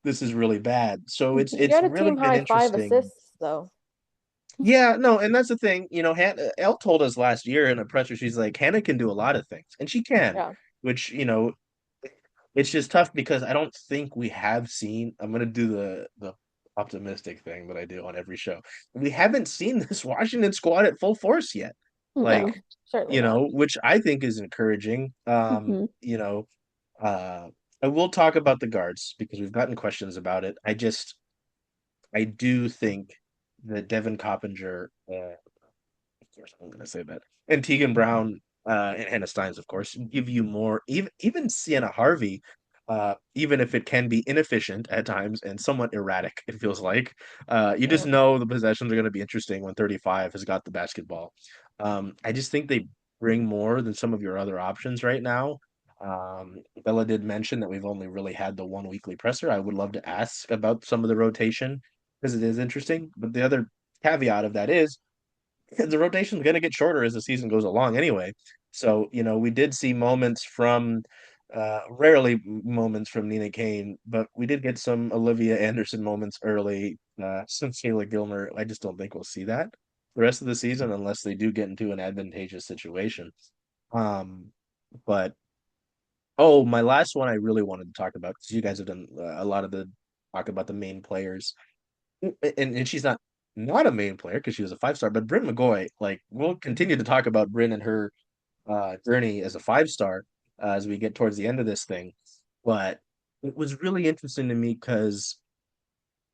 really bad." So it's She it's had a really team been high 5 assists, interesting. though. Yeah, no, and that's the thing. Elle told us last year in a presser, she's like, Hannah can do a lot of things, and she can, Yeah. which it's just tough because I don't think we have seen. I'm gonna do the optimistic thing that I do on every show. We haven't seen this Washington squad at full force yet, No. No, like certainly not. which I think is encouraging. Hmm. Uh, I will talk about the guards because we've gotten questions about it. I do think that Devin Coppinger, of course, I'm going to say that, and Tegan Brown, and Hannah Steins, of course, give you more. Even Sienna Harvey, even if it can be inefficient at times and somewhat erratic, it feels like. You just Yeah. know the possessions are going to be interesting when 35 has got the basketball. I just think they bring more than some of your other options right now. Bella did mention that we've only really had the one weekly presser. I would love to ask about some of the rotation because it is interesting. But the other caveat of that is the rotation is going to get shorter as the season goes along anyway. So, we did see moments from, rarely moments from Nina Kane, but we did get some Olivia Anderson moments early. Some Kayla Gilmer. I just don't think we'll see that the rest of the season unless they do get into an advantageous situation. Um, but oh, my last one I really wanted to talk about because you guys have done a lot of the talk about the main players, and she's not a main player because she was a 5 star, but Bryn McGoy, like we'll continue to talk about Bryn and her journey as a 5 star as we get towards the end of this thing. But it was really interesting to me because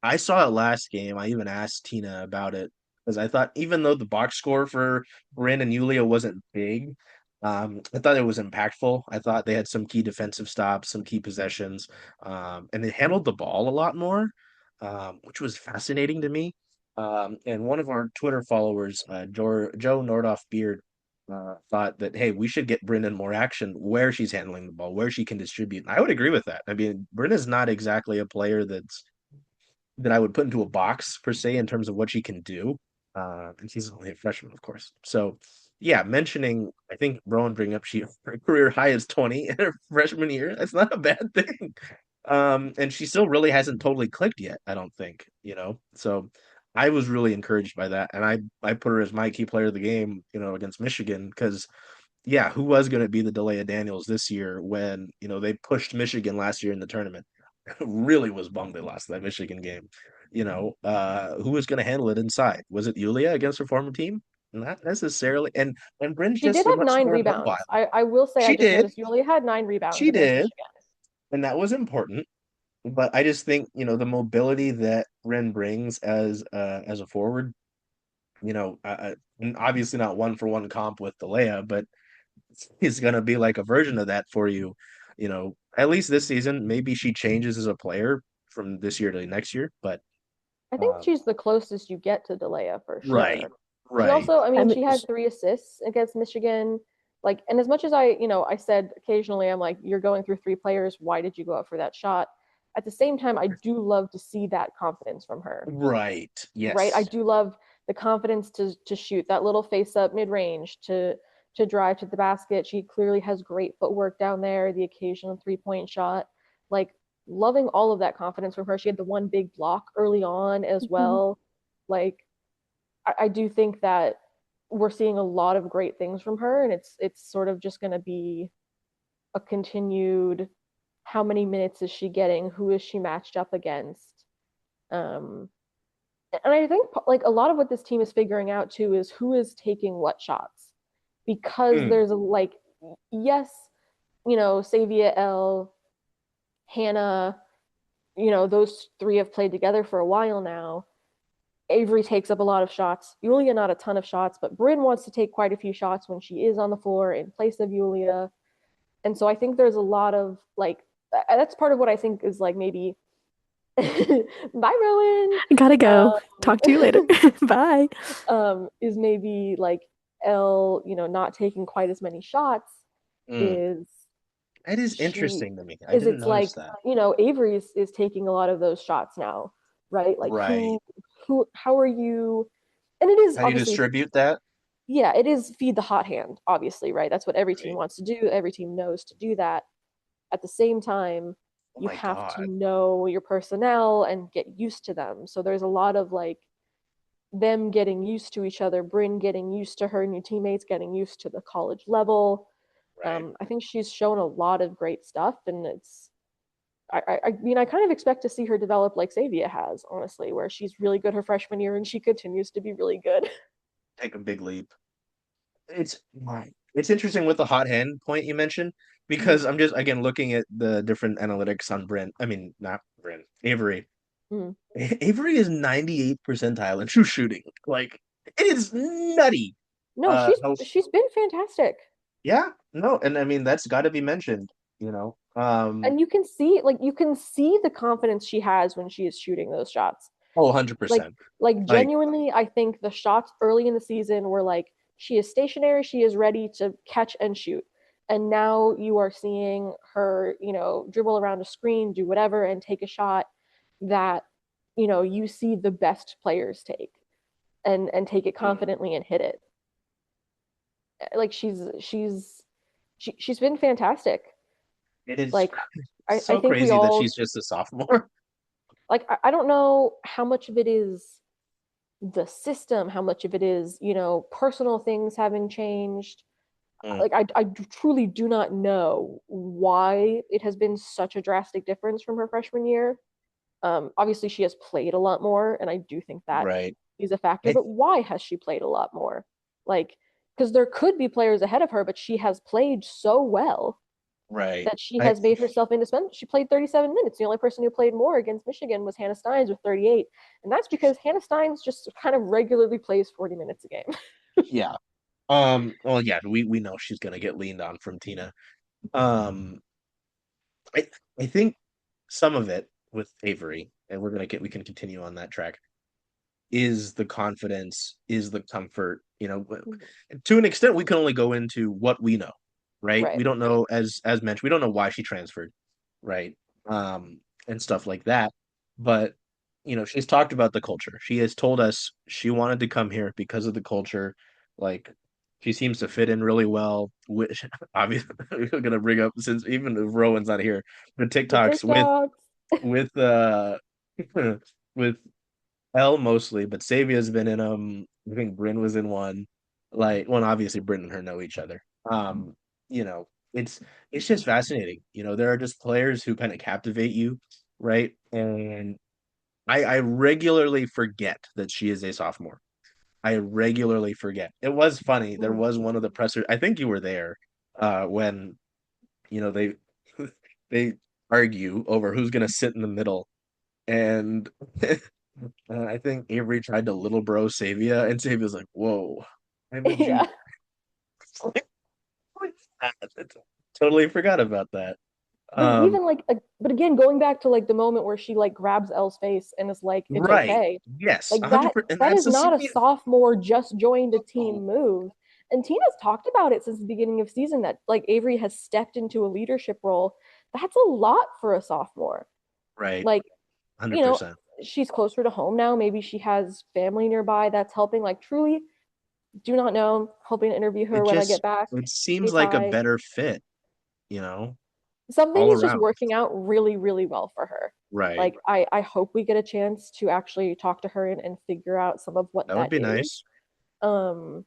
I saw it last game. I even asked Tina about it because I thought even though the box score for Bryn and Yulia wasn't big, I thought it was impactful. I thought they had some key defensive stops, some key possessions, and they handled the ball a lot more, which was fascinating to me. And one of our Twitter followers, Joe Nordoff Beard, thought that, hey, we should get Brendan more action where she's handling the ball, where she can distribute. And I would agree with that. I mean, Brendan's not exactly a player that I would put into a box per se in terms of what she can do. And she's only a freshman, of course. So, yeah, mentioning, I think Rowan bring up her career high is 20 in her freshman year. That's not a bad thing. And she still really hasn't totally clicked yet, I don't think. So I was really encouraged by that. And I put her as my key player of the game, against Michigan, because yeah, who was going to be the delay of Daniels this year when, they pushed Michigan last year in the tournament? really was bummed they lost that Michigan game. Who was going to handle it inside? Was it Yulia against her former team? Not necessarily. And Bryn's She just did so have much nine more rebounds. mobile. I will say I She just did. noticed Yulia had 9 rebounds She against did. Michigan. And that was important. But I just think, the mobility that Bryn brings as a forward, and obviously not one for one comp with Delea, but he's gonna be like a version of that for you, at least this season. Maybe she changes as a player from this year to next year, but I think um, she's the closest you get to Delea for right, sure. She right, also, I I mean, mean, she had 3 assists against Michigan. Like, and as much as I said occasionally, I'm like, you're going through 3 players. Why did you go up for that shot? At the same time, I do love to see that confidence from her, right. right? I Yes, do love the confidence to shoot that little face up mid range to drive to the basket. She clearly has great footwork down there. The occasional 3-point shot, like loving all of that confidence from her. She had the one big block early on as mhm. well. Like I do think that we're seeing a lot of great things from her, and it's sort of just going to be a continued how many minutes is she getting? Who is she matched up against? Um, and I think like a lot of what this team is figuring out too is who is taking what shots because mm, there's like yes, Savia L, Hannah, those three have played together for a while now. Avery takes up a lot of shots. Yulia not a ton of shots, but Bryn wants to take quite a few shots when she is on the floor in place of Yulia. And so I think there's a lot of like that's part of what I think is like maybe bye Rowan. Gotta go. Talk to you later. Um, Bye. is maybe like Elle, not taking quite as many shots mm. is That is she interesting to me. I is didn't it's notice like, that. Avery is taking a lot of those shots now, right? Like Right. who how are you and it is How do you obviously distribute that? yeah, it is feed the hot hand, obviously, right? That's what every team Right. wants to do. Every team knows to do that. At the same time, Oh you my have to God. know your personnel and get used to them. So there's a lot of like them getting used to each other, Bryn getting used to her new teammates, getting used to the college level. Right. I think she's shown a lot of great stuff, and I mean, I kind of expect to see her develop like Savia has, honestly, where she's really good her freshman year and she continues to be really good. Take a big leap. It's it's interesting with the hot hand point you mentioned because I'm just again looking at the different analytics on Brent. I mean, not Brent, Avery. Mm. Avery is 98 percentile in true shooting. Like it is nutty. No, she's How, she's been fantastic. yeah, no, and I mean that's got to be mentioned. You know, And you can see the confidence she has when she is shooting those shots. oh, Like 100%. like Like, genuinely, I think the shots early in the season were like she is stationary, she is ready to catch and shoot. And now you are seeing her, dribble around a screen, do whatever, and take a shot that, you see the best players take and take it mm, confidently and hit it. Like she's been fantastic. it is Like I so think we crazy that all she's just a sophomore. like I don't know how much of it is the system, how much of it is, personal things having changed. Mm, Like I truly do not know why it has been such a drastic difference from her freshman year. Obviously she has played a lot more, and I do think that right. is a factor, I, but why has she played a lot more? Like, because there could be players ahead of her, but she has played so well right. that she I has made herself indispensable. She played 37 minutes. The only person who played more against Michigan was Hannah Steins with 38. And that's because Hannah Steins just kind of regularly plays 40 minutes a game. yeah. Well, yeah, we know she's gonna get leaned on from Tina. Um, I I think some of it with Avery, and we can continue on that track, is the confidence, is the comfort. To an extent, we can only go into what we know, right? Right. We don't know, as mentioned, we don't know why she transferred, right? And stuff like that. But she's talked about the culture. She has told us she wanted to come here because of the culture. Like she seems to fit in really well. Which obviously we're gonna bring up since even if Rowan's not here, the The TikToks TikToks. with with L mostly, but Savia's been in them. I think Bryn was in one. Like, well, obviously Bryn and her know each other. Um, you know, it's just fascinating. There are just players who kind of captivate you. right? And I regularly forget that she is a sophomore. I regularly forget. It was funny. There Mm. was one of the pressers. I think you were there when they they argue over who's gonna sit in the middle, and I think Avery tried to little bro Savia, and Savia's like, "Whoa, I'm a junior." Yeah. Like, what's that? Totally forgot about that. But Um, even like, but again, going back to like the moment where she like grabs Elle's face and is like, "It's right. okay." Yes, Like that 100%. And that that's is the not a Savia. sophomore just joined a Oh, team move. And Tina's talked about it since the beginning of season that like Avery has stepped into a leadership role. That's a lot for a sophomore. right. Like, you know, 100%. she's closer to home now. Maybe she has family nearby that's helping. Like, truly, do not know. Hoping to interview her It when I get just back. it seems like a Stateside. better fit, you know, Something all is just around. working out really, really well for her. Right. Like, I hope we get a chance to actually talk to her and figure out some of what That would that be is. nice. Um,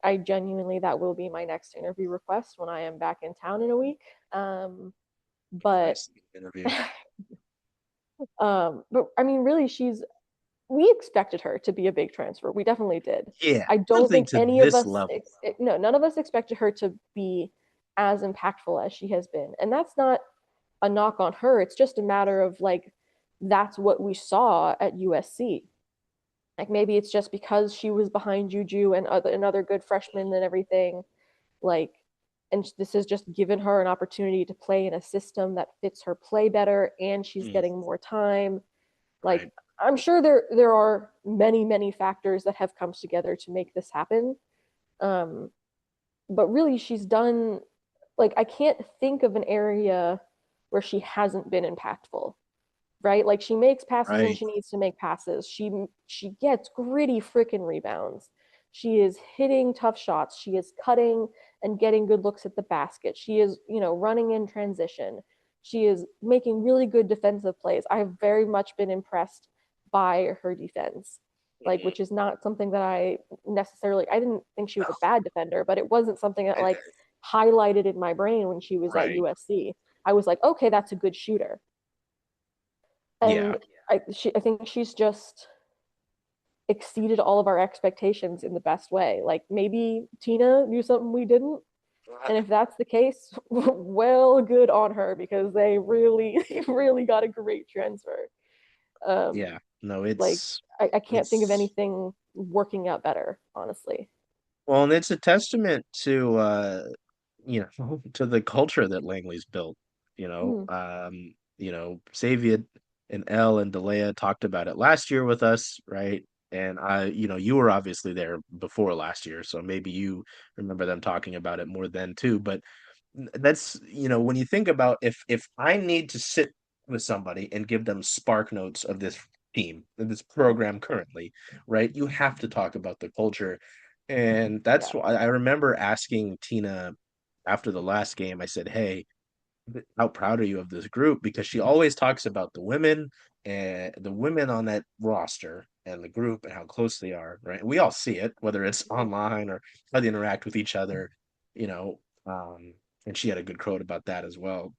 I genuinely, that will be my next interview request when I am back in town in a week. But Nice interview. but I mean, really, we expected her to be a big transfer. We definitely did. Yeah, I don't something think to any of this us, level. no, none of us expected her to be as impactful as she has been. And that's not a knock on her. It's just a matter of like, that's what we saw at USC. Like maybe it's just because she was behind Juju and other good freshmen and everything. Like, and this has just given her an opportunity to play in a system that fits her play better, and she's Mm, getting more time. Like, right, I'm sure there are many factors that have come together to make this happen. Um, but really, she's done like I can't think of an area where she hasn't been impactful, right? Like she makes passes when right. she needs to make passes. She gets gritty freaking rebounds. She is hitting tough shots. She is cutting and getting good looks at the basket. She is, running in transition. She is making really good defensive plays. I have very much been impressed by her defense. Like, Mhm. which is not something that I didn't think she was a bad defender, but it wasn't something that like highlighted in my brain when she was at Right. USC. I was like, okay, that's a good shooter. Yeah. And I think she's just exceeded all of our expectations in the best way. Like maybe Tina knew something we didn't, and if that's the case, well, good on her because they really, really got a great transfer. Um, Yeah. No, like I can't think of it's anything working out better, honestly. well, and it's a testament to to the culture that Langley's built. Mm, Savia and Elle and Delea talked about it last year with us, right? And you were obviously there before last year, so maybe you remember them talking about it more then too. But that's when you think about if I need to sit with somebody and give them spark notes of this team, of this program currently, right? You have to talk about the culture. And yeah. that's why I remember asking Tina after the last game. I said, "Hey, how proud are you of this group?" Because she always talks about the women and the women on that roster and the group and how close they are, right? We all see it, whether it's Mm. online or how they interact with each other, you know. And she had a good quote about that as well.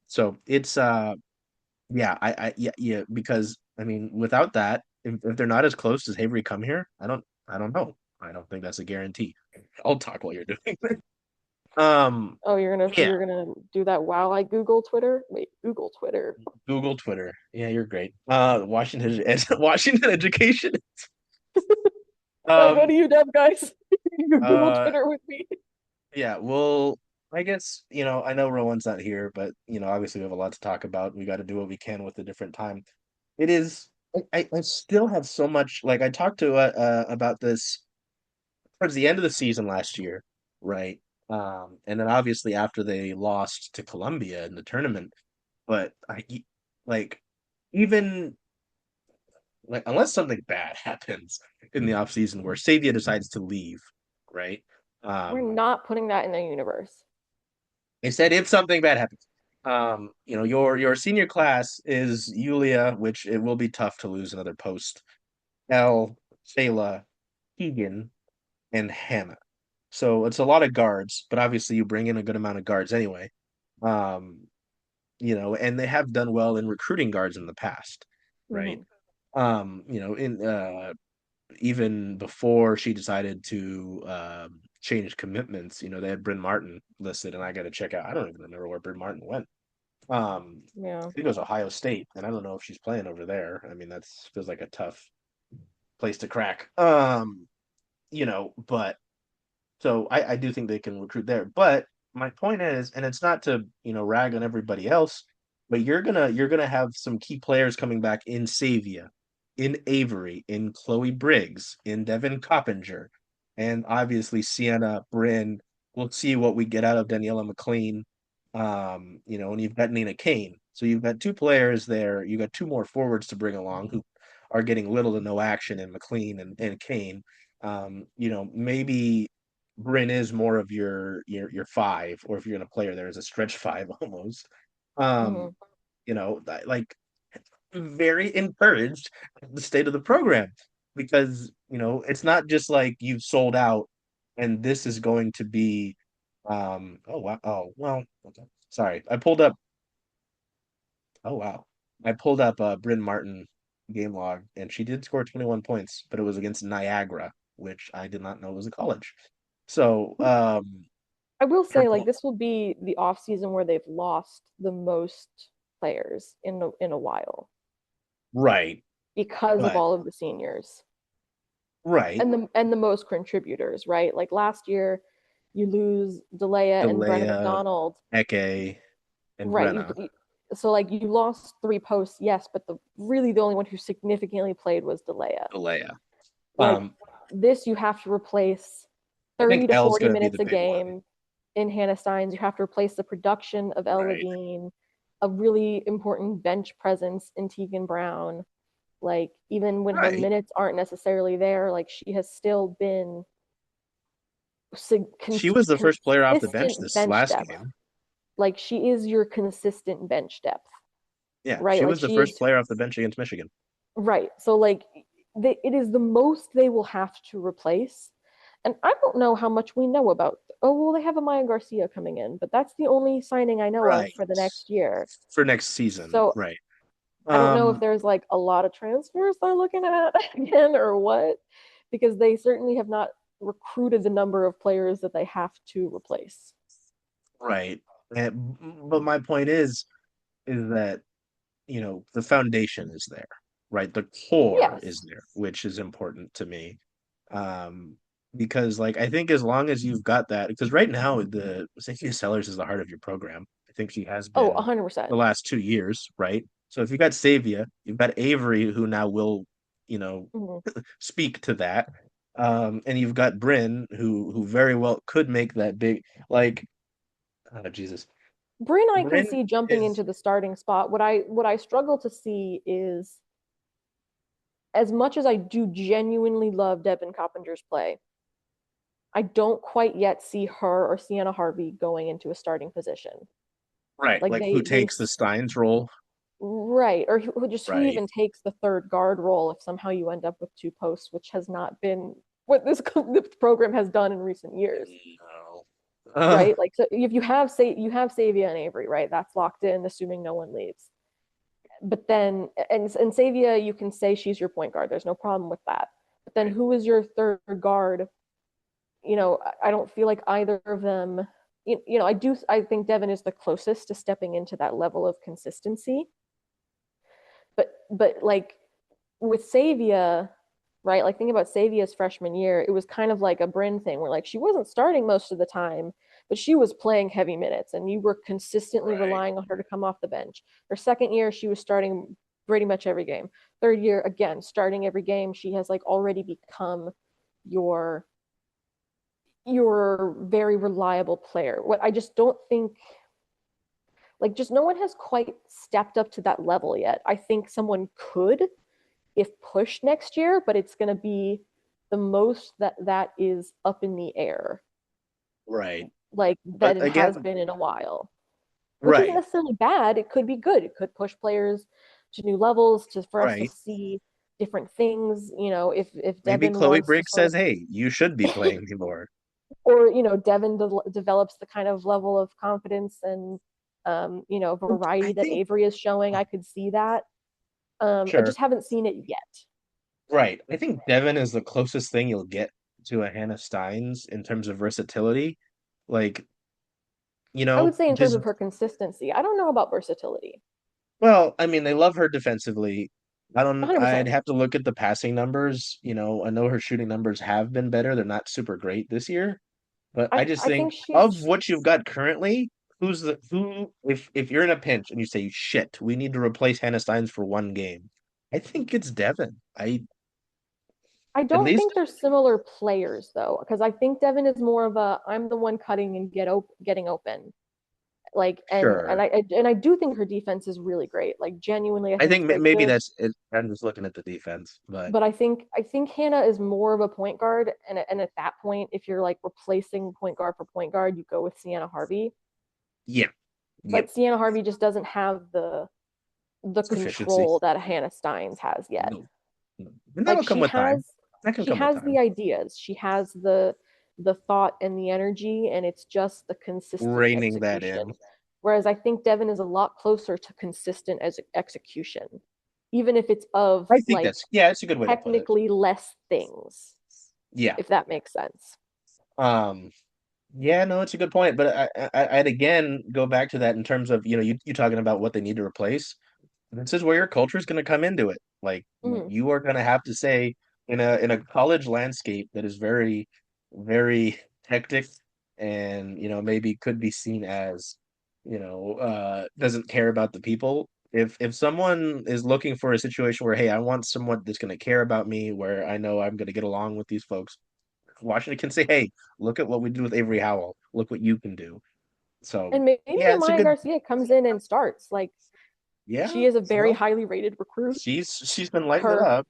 So it's yeah, yeah, because I mean, without that, if they're not as close as Avery come here, I don't know. I don't think that's a guarantee. I'll talk while you're doing it. Um, Oh, yeah, you're gonna do that while I Google Twitter? Wait, Google Twitter. Google, Twitter. Yeah, you're great. Washington education. When I go to Um, UW, guys, you Google uh, Twitter with me. yeah, well, I guess, I know Rowan's not here, but obviously we have a lot to talk about. We got to do what we can with a different time. It is, I still have so much, like I talked to about this towards the end of the season last year, right? And then obviously after they lost to Columbia in the tournament, but like even like unless something bad happens in the off season where Savia decides to leave, right? We're Um, not putting that in the universe. they said if something bad happens, your senior class is Yulia, which it will be tough to lose another post. L, Shayla, Keegan, and Hannah. So it's a lot of guards, but obviously you bring in a good amount of guards anyway. Um, and they have done well in recruiting guards in the past, right? Mhm. In even before she decided to change commitments, they had Bryn Martin listed, and I got to check out. I don't even remember where Bryn Martin went. Yeah. I think it was Ohio State, and I don't know if she's playing over there. I mean, that feels like a tough place to crack. But so I do think they can recruit there. But my point is, and it's not to, rag on everybody else, but you're gonna have some key players coming back in Savia, in Avery, in Chloe Briggs, in Devin Coppinger, and obviously Sienna, Bryn. We'll see what we get out of Daniela McLean. And you've got Nina Kane. So you've got two players there. You got two more forwards to bring along who are getting little to no action in McLean and Kane. Maybe Bryn is more of your five, or if you're gonna play her there as a stretch five almost. Um, Mhm. like very encouraged at the state of the program because it's not just like you've sold out and this is going to be oh wow, oh well, okay. Sorry. Oh wow. I pulled up Bryn Martin game log, and she did score 21 points, but it was against Niagara, which I did not know was a college. So, I will her say, like, this will be the off season where they've lost the most players in a while right, because of but all of the seniors right, and the most contributors, right? Like last year, you lose Delia and Brenna Delia, McDonald, Eke, and right? Brenna. So like you lost three posts, yes, but the only one who significantly played was Delia. Delia. Like Um, this, you have to replace I 30 think to L's 40 going to be minutes the a big one. game in Hannah Steins. You have to replace the production of Elle Right, Levine, a really important bench presence in Tegan Brown. Like even when her right. minutes aren't necessarily there, like she has still been She was the first player off the bench consistent this bench last depth. game. Like she is your consistent bench depth, Yeah, right? she Like was the she first is player off the bench against Michigan. right. So like it is the most they will have to replace. And I don't know how much we know about. Oh well, they have a Maya Garcia coming in, but that's the only signing I know of Right. for the next year. For next season. So Right. I don't know if Um, there's like a lot of transfers they're looking at again or what, because they certainly have not recruited the number of players that they have to replace. right. But my point is that the foundation is there, right? The core is Yes. there, which is important to me. Um, because like I think as long as you've got that, because right now the Cynthia Sellers is the heart of your program. I think she has Oh, been 100%. the last 2 years, right? So if you got Savia, you've got Avery who now will, you know, Mhm. speak to that. And you've got Bryn who very well could make that big like oh Jesus. Bryn I can Bryn see jumping is into the starting spot. What I struggle to see is as much as I do genuinely love Devin Coppinger's play, I don't quite yet see her or Sienna Harvey going into a starting position. right, Like like who they takes the Steins role, right, or who right? even takes the third guard role if somehow you end up with two posts, which has not been what this program has done in recent years, No. right? Like so if you have Savia and Avery, right? That's locked in, assuming no one leaves. But then and Savia, you can say she's your point guard. There's no problem with that. But then Right. who is your third guard? I don't feel like either of them. I think Devin is the closest to stepping into that level of consistency. But like with Savia, right? Like think about Savia's freshman year, it was kind of like a Bryn thing where like she wasn't starting most of the time, but she was playing heavy minutes and you were consistently Right. relying on her to come off the bench. Her second year, she was starting pretty much every game. Third year, again, starting every game. She has like already become your very reliable player. What I just don't think like just no one has quite stepped up to that level yet. I think someone could if pushed next year, but it's going to be the most that is up in the air, Right. like But that it has again, been in a while, which isn't right. necessarily bad. It could be good. It could push players to new levels to for us to Right. see different things. If Maybe Devin Chloe wants to Briggs sort says, of, "Hey, you should be playing me more." or Devin develops the kind of level of confidence and variety I that think Avery is showing. I could see that. I sure. just haven't seen it yet. Right. I think Devin is the closest thing you'll get to a Hannah Steins in terms of versatility. Like, I would say in terms just of her consistency. I don't know about versatility. well, I mean, they love her defensively. I'd 100%. have to look at the passing numbers. I know her shooting numbers have been better. They're not super great this year, but I just I think think of she's what you've got currently, who if you're in a pinch and you say, shit, we need to replace Hannah Steins for one game, I think it's Devin. I At don't least think they're similar players though, because I think Devin is more of a I'm the one cutting and getting open. Like sure. and I do think her defense is really great. Like genuinely, I I think it's think very maybe good. that's it. I'm just looking at the defense, but But I think Hannah is more of a point guard, and at that point, if you're like replacing point guard for point guard, you go with Sienna Harvey. yeah, yep, But Sienna Harvey just doesn't have the sufficiency. control that Hannah Steins has yet. No, no. And Like that'll come with time. That can she come with has the time. ideas, she has the thought and the energy, and it's just the consistent Reining that execution. in. Whereas I think Devin is a lot closer to consistent as execution, even if it's of I think like yeah, it's a good way to put it. technically less things, Yeah. if that makes sense. Um, yeah, no, it's a good point. But I'd again go back to that in terms of, you talking about what they need to replace. This is where your culture is going to come into it. Like Mm. you are going to have to say in a college landscape that is very, very hectic and maybe could be seen as doesn't care about the people. If someone is looking for a situation where, hey, I want someone that's going to care about me, where I know I'm going to get along with these folks, Washington can say, hey, look at what we do with Avery Howell. Look what you can do. So And maybe yeah, it's a Amaya good Garcia comes in and starts. Like yeah. she is a very Well, highly rated recruit. she's been lighting it Her up.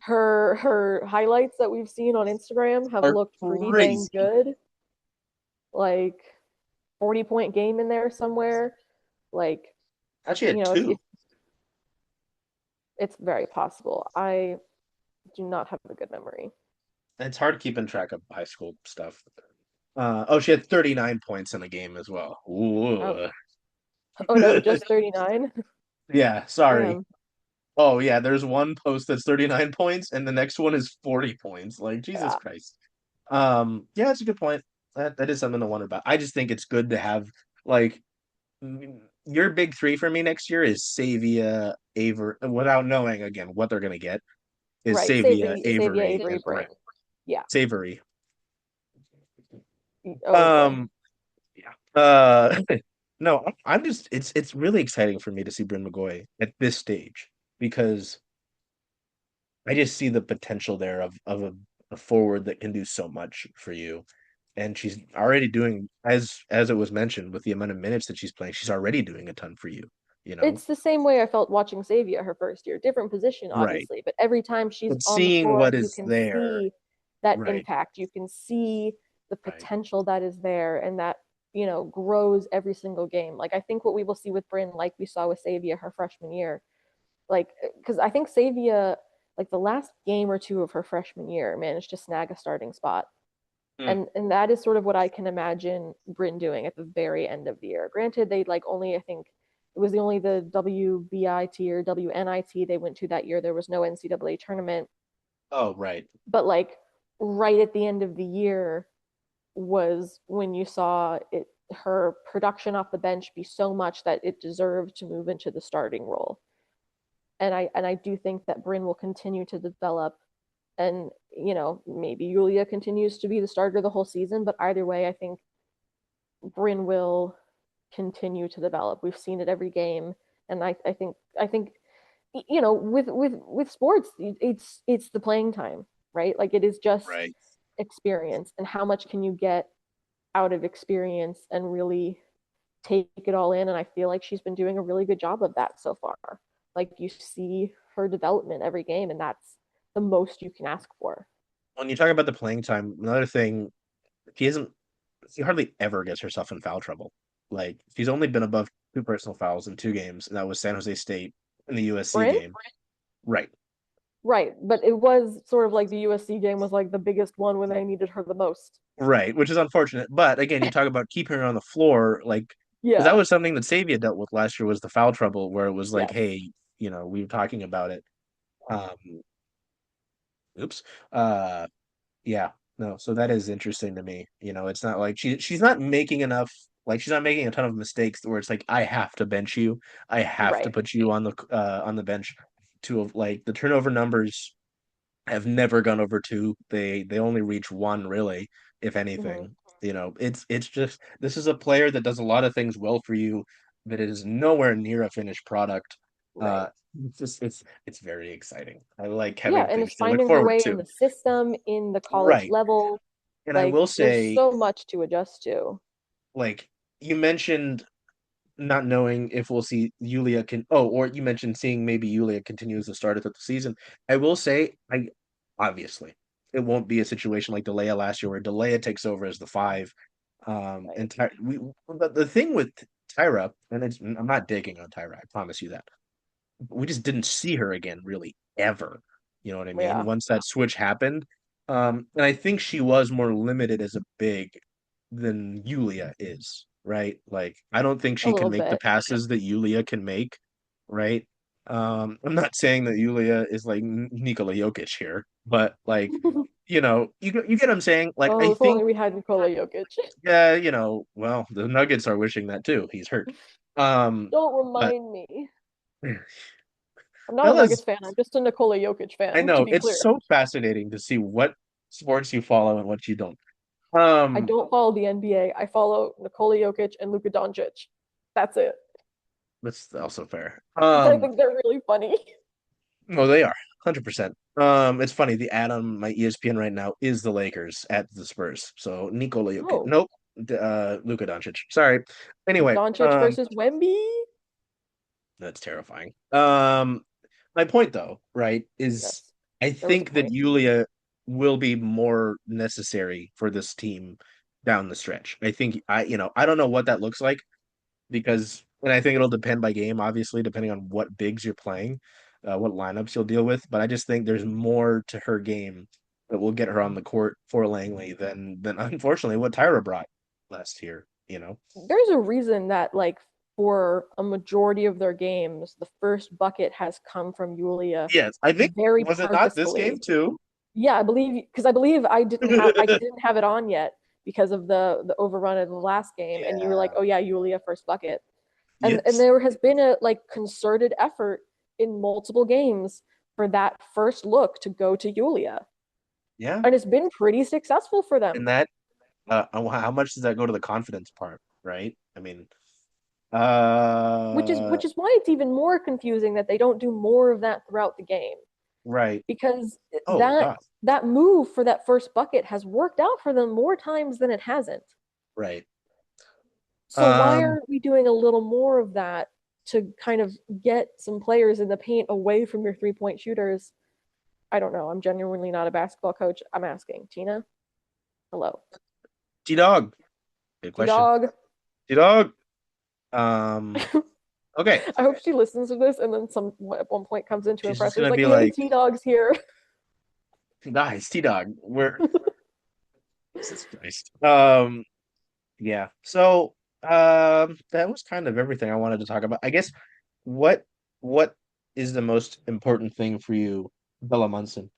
her highlights that we've seen on Instagram have Are looked pretty dang crazy. good. Like 40-point game in there somewhere. Like, Actually had if two. it's very possible. I do not have a good memory. It's hard keeping track of high school stuff. She had 39 points in the game as well. Oh, Ooh. oh no, just 39. Yeah, sorry. Damn. Oh yeah, there's one post that's 39 points and the next one is 40 points. Like Jesus Yeah. Christ. Yeah, that's a good point. That is something to wonder about. I just think it's good to have like your big three for me next year is Savia, Aver, without knowing again what they're gonna get, is Right. Savia, Savia Avery, Avery and Bryn. Brent. Yeah. Savory. Oh boy. Um, yeah. No, I'm just it's really exciting for me to see Bryn McGoy at this stage because I just see the potential there of a forward that can do so much for you. And she's already doing, as it was mentioned, with the amount of minutes that she's playing, she's already doing a ton for you, you know? It's the same way I felt watching Savia her first year. Different position, Right. obviously, but every time she's But on the seeing floor, what you is can there, see that right, impact. You can see the right. potential that is there and that, grows every single game. Like I think what we will see with Bryn, like we saw with Savia her freshman year, like because I think Savia, like the last game or two of her freshman year, managed to snag a starting spot. Mm. And that is sort of what I can imagine Bryn doing at the very end of the year. Granted, they like only I think it was the only the WBIT or WNIT they went to that year. There was no NCAA tournament, Oh, right. but like right at the end of the year was when you saw it her production off the bench be so much that it deserved to move into the starting role. And I do think that Bryn will continue to develop and maybe Julia continues to be the starter the whole season, but either way, I think Bryn will continue to develop. We've seen it every game, and I think with sports, it's the playing time, right? Like it is just Right. experience, and how much can you get out of experience and really take it all in? And I feel like she's been doing a really good job of that so far. Like you see her development every game, and that's the most you can ask for. When you talk about the playing time, another thing, she isn't, she hardly ever gets herself in foul trouble. Like, she's only been above two personal fouls in two games, and that was San Jose State in the USC Bryn, game. Right. right? But it was sort of like the USC game was like the biggest one when they needed her the most. Right, which is unfortunate. But again, you talk about keeping her on the floor. Like Because that Yeah. was something that Savia dealt with last year was the foul trouble, where it was like, Yes. hey, we were talking about it. Um, oops. Uh, yeah, no. So that is interesting to me. It's not like she's not making enough. Like she's not making a ton of mistakes where it's like I have to bench you. I have to Right. put you on the bench to have like the turnover numbers have never gone over two. They only reach one really, if Hmm. anything. It's just this is a player that does a lot of things well for you, but it is nowhere near a finished product. Right. Uh, it's very exciting. I like Yeah, having and things it's to look finding her forward way in to. the system, in the college Right. level. And I Like, will there's say, so much to adjust to. like you mentioned not knowing if we'll see Yulia or you mentioned seeing maybe Yulia continue as the starter throughout the season. I will say, I obviously it won't be a situation like Delia last year where Delia takes over as the five. Right. And the thing with Tyra, and I'm not digging on Tyra, I promise you that. We just didn't see her again really ever. You know what I mean? Yeah, Once that switch happened. And I think she was more limited as a big than Yulia is, right? Like I don't think a she can little make the bit. passes that Yulia can make, right? I'm not saying that Yulia is like Nikola Jokic here, but like, you get what I'm saying? Like I Oh, if only think we had Nikola Jokic. yeah, well, the Nuggets are wishing that too. He's hurt. Um, Don't but remind me. I'm not a Bella's Nuggets fan. I'm just a Nikola Jokic I fan, to know be it's clear. so fascinating to see what sports you follow and what you don't. I Um, don't follow the NBA. I follow Nikola Jokic and Luka Doncic. That's it. that's also fair. Because I think they're really funny. No, they are 100%. It's funny. The ad on my ESPN right now is the Lakers at the Spurs. So Nikola Jokic. Oh, Nope. Luka Doncic. Sorry. Anyway, Doncic versus Wemby? that's terrifying. My point though, right, is Yes, I there was a think that point. Yulia will be more necessary for this team down the stretch. I don't know what that looks like and I think it'll depend by game, obviously, depending on what bigs you're playing, what lineups you'll deal with. But I just think there's more to her game that will get her on the court for Langley than unfortunately what Tyra brought last year. There's a reason that, like, for a majority of their games, the first bucket has come from Yulia Yes, I think very was it not this game purposefully. too? Yeah, I believe I didn't have it on yet because of the overrun of the last game, and you were like, Yeah. oh yeah, Yulia first bucket, and Yes. there has been a like concerted effort in multiple games for that first look to go to Yulia, Yeah. and it's been pretty successful for them. And that how much does that go to the confidence part, right? I mean, Which is uh which is why it's even more confusing that they don't do more of that throughout the game, right. because Oh that God. that move for that first bucket has worked out for them more times than it hasn't. Right. So why Um aren't we doing a little more of that to kind of get some players in the paint away from your three-point shooters? I don't know. I'm genuinely not a basketball coach. I'm asking. Tina, hello. T-Dog. Good question. T-Dog. T-Dog. Um okay. I hope she listens to this and then some at one point comes into her She's just presser is gonna like, be "Hey, like, T-Dog's here." guys, T-Dog. Jesus Christ. Yeah. So that was kind of everything I wanted to talk about. I guess what what is the most important thing for you, Bella Munson?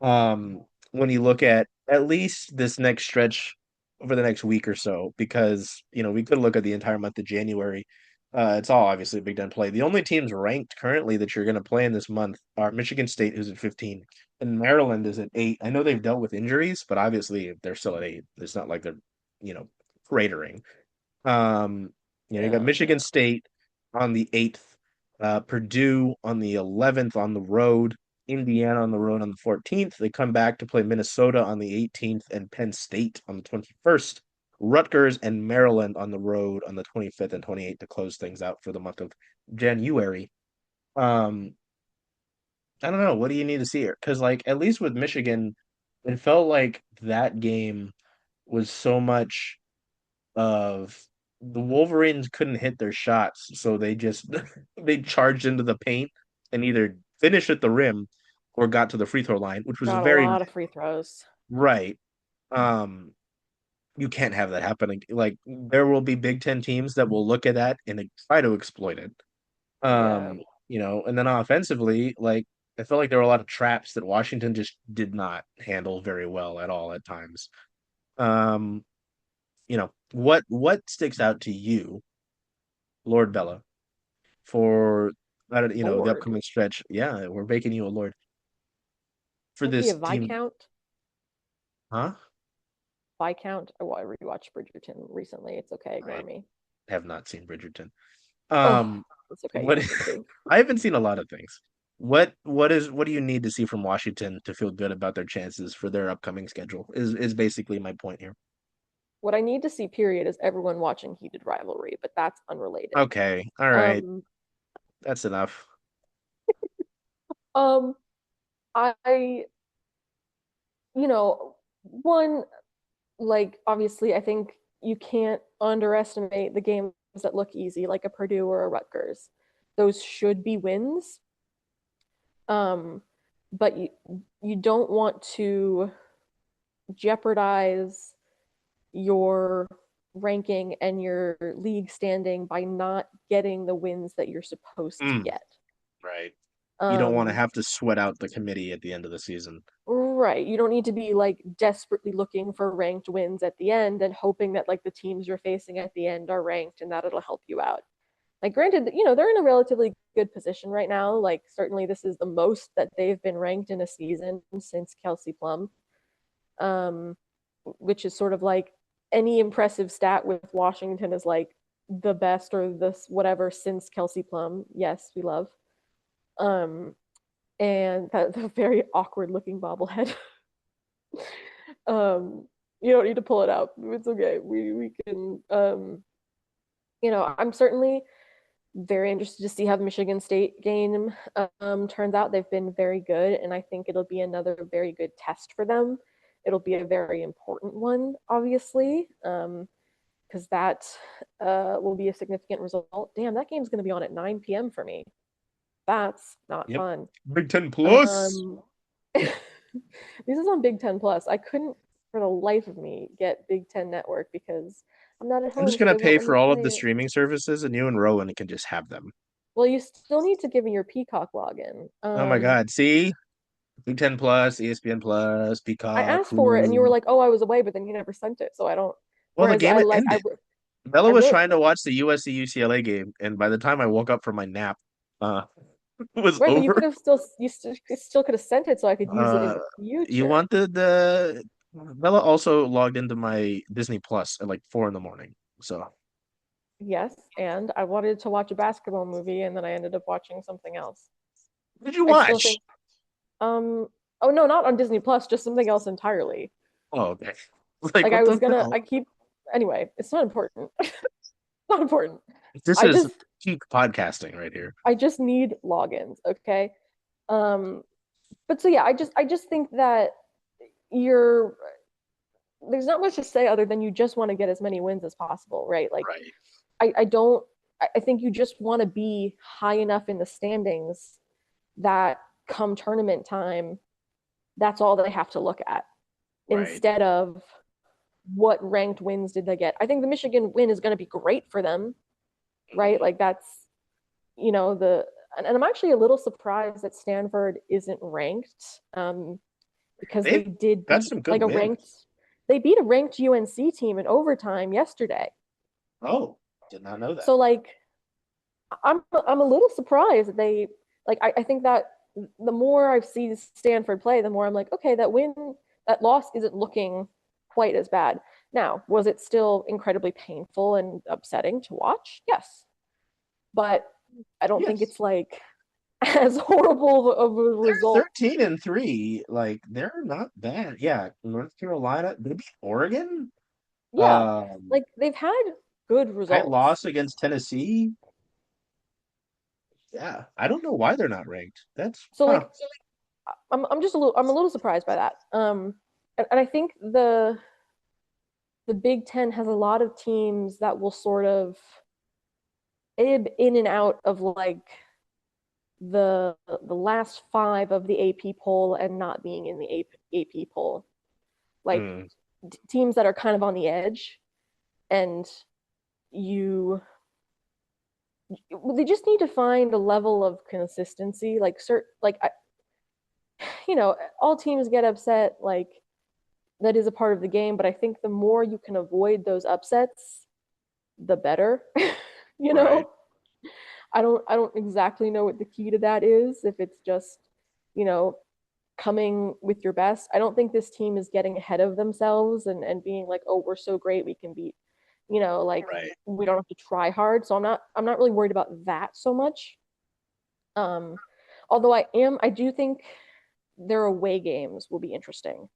When you look at least this next stretch over the next week or so, because we could look at the entire month of January. It's all obviously a Big Ten play. The only teams ranked currently that you're going to play in this month are Michigan State, who's at 15, and Maryland is at 8. I know they've dealt with injuries, but obviously they're still at 8. It's not like they're, you know, cratering. Um, you got Yeah. Michigan State on the 8th, Purdue on the 11th on the road, Indiana on the road on the 14th. They come back to play Minnesota on the 18th and Penn State on the 21st. Rutgers and Maryland on the road on the 25th and 28th to close things out for the month of January. Um, I don't know. What do you need to see here? Because, like, at least with Michigan, it felt like that game was so much of the Wolverines couldn't hit their shots, so they just they charged into the paint and either finished at the rim or got to the free throw line, which was Got a very lot of free throws. right. Um, You can't have that happening. Like there will be Big Ten teams that will look at that and try to exploit it. Yeah. And then offensively, like I felt like there were a lot of traps that Washington just did not handle very well at all at times. Um, what sticks out to you, Lord Bella, for I don't, the Lord. upcoming stretch? Yeah, we're making you a lord for Can't be a this team, Viscount. huh? Viscount. I rewatched Bridgerton recently. It's okay. Ignore I me. have not seen Bridgerton. Oh, Um, it's okay. You what don't need to. I haven't seen a lot of things. What do you need to see from Washington to feel good about their chances for their upcoming schedule? Is basically my point here. What I need to see, period, is everyone watching Heated Rivalry, but that's unrelated. Okay, all right, Um, that's enough. um, I, one, like, obviously, I think you can't underestimate the games that look easy, like a Purdue or a Rutgers. Those should be wins. Um, but you don't want to jeopardize your ranking and your league standing by not getting the wins that you're supposed to Mm, get. right. You don't want to Um, have to sweat out the committee at the end of the season. right. You don't need to be like desperately looking for ranked wins at the end and hoping that like the teams you're facing at the end are ranked and that it'll help you out. Like granted, they're in a relatively good position right now. Like certainly this is the most that they've been ranked in a season since Kelsey Plum. Um, which is sort of like any impressive stat with Washington is like the best or this whatever since Kelsey Plum. Yes, we love. Um, and that the very awkward looking bobblehead. um, you don't need to pull it out. It's okay. We can I'm certainly very interested to see how the Michigan State game turns out. They've been very good, and I think it'll be another very good test for them. It'll be a very important one, obviously, because that will be a significant result. Damn, that game's going to be on at 9 p.m. for me. That's not Yep. fun. Big Ten Plus. Um, this is on Big Ten Plus. I couldn't, for the life of me, get Big Ten Network because I'm not at I'm home, just so gonna they won't pay let me for all of play the it. streaming services, and you and Rowan can just have them. Well, you still need to give me your Peacock login. Oh my God! See, Big Ten Plus, ESPN Plus, I Peacock, asked for it, and you were Hulu. like, "Oh, I was away," but then you never sent it, so I don't. Well, the Whereas game I had like, ended. Bella I was really, trying to watch the USC UCLA game, and by the time I woke up from my nap, uh, it was right, but you over. could have still could have sent it so I could use it Uh, in you future. wanted the Bella also logged into my Disney Plus at like 4 in the morning. So Yes, and I wanted to watch a basketball movie, and then I ended up watching something else. what did you I still watch? think, um, oh no, not on Disney Plus, just something else entirely. Oh, okay. Like Like I what was the gonna, hell? I keep, anyway, it's not important. Not important. This I is just, peak podcasting right here. I just need logins, okay? Um, but so yeah, I just think that you're there's not much to say other than you just want to get as many wins as possible, right? Like Right. I don't I think you just want to be high enough in the standings that come tournament time, that's all they have to look at Right. instead of what ranked wins did they get. I think the Michigan win is going to be great for them, right? Mhm. Like that's the and I'm actually a little surprised that Stanford isn't ranked because they They've did got beat some good like a ranked wins. they beat a ranked UNC team in overtime yesterday. Oh, did not know that. So like I'm a little surprised that they like I think that the more I've seen Stanford play, the more I'm like, okay, that loss isn't looking quite as bad. Now, was it still incredibly painful and upsetting to watch? Yes. But I don't think Yes. it's like as horrible of a They're result. 13-3. Like they're not bad. Yeah, North Carolina, they beat Oregon. Yeah. Um, Like they've had good tight results. loss against Tennessee. Yeah, I don't know why they're not ranked. That's So huh. like I'm a little surprised by that. And I think the Big Ten has a lot of teams that will sort of ebb in and out of like the last five of the AP poll and not being in the AP poll. Like Mm. teams that are kind of on the edge, and you they just need to find a level of consistency. All teams get upset. Like that is a part of the game, but I think the more you can avoid those upsets, the better. you Right. know, I don't exactly know what the key to that is. If it's just, you know, coming with your best. I don't think this team is getting ahead of themselves and being like, oh, we're so great we can beat, like Right. we don't have to try hard. So I'm not really worried about that so much. Um, Although I do think their away games will be interesting.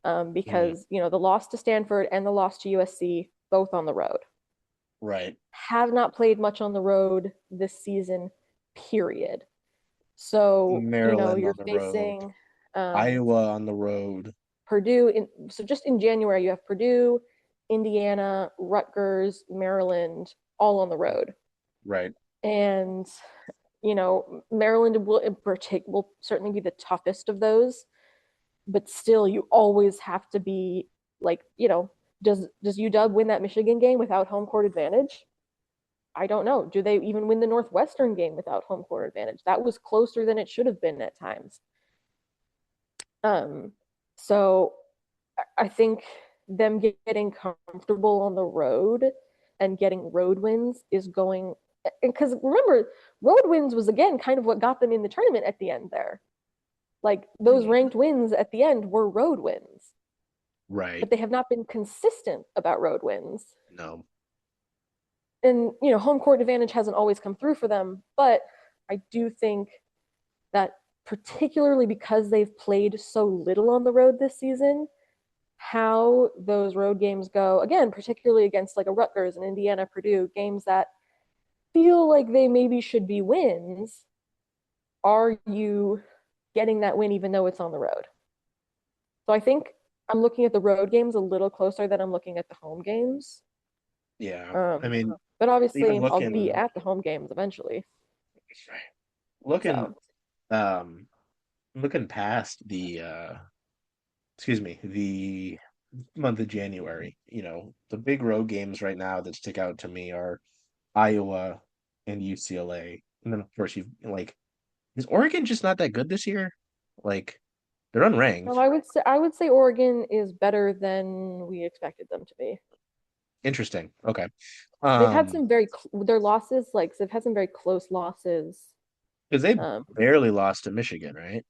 Mm, Because the loss to Stanford and the loss to USC both on the road right. have not played much on the road this season, period. So Maryland you're on the road. facing um, Iowa on the road. So just in January you have Purdue, Indiana, Rutgers, Maryland, all on the road. Right. And Maryland will certainly be the toughest of those, but still you always have to be like, does UW win that Michigan game without home court advantage? I don't know. Do they even win the Northwestern game without home court advantage? That was closer than it should have been at times. Um, so I think them getting comfortable on the road and getting road wins is going, because remember, road wins was again kind of what got them in the tournament at the end there. Like those Mm, ranked wins at the end were road wins, right. but they have not been consistent about road wins. No. And home court advantage hasn't always come through for them, but I do think that particularly because they've played so little on the road this season, how those road games go, again, particularly against like a Rutgers and Indiana, Purdue, games that feel like they maybe should be wins, are you getting that win even though it's on the road? So I think I'm looking at the road games a little closer than I'm looking at the home games. Yeah. I Um, mean, but even obviously I'll be looking at the home games eventually. looking So um looking past the excuse me, the month of January, the big road games right now that stick out to me are Iowa and UCLA. And then of course you've like, is Oregon just not that good this year? Like they're unranked. no, I would say Oregon is better than we expected them to be. Interesting. Okay. They've had Um, some their losses, like they've had some very close losses. because they Um, barely lost to Michigan, right? I think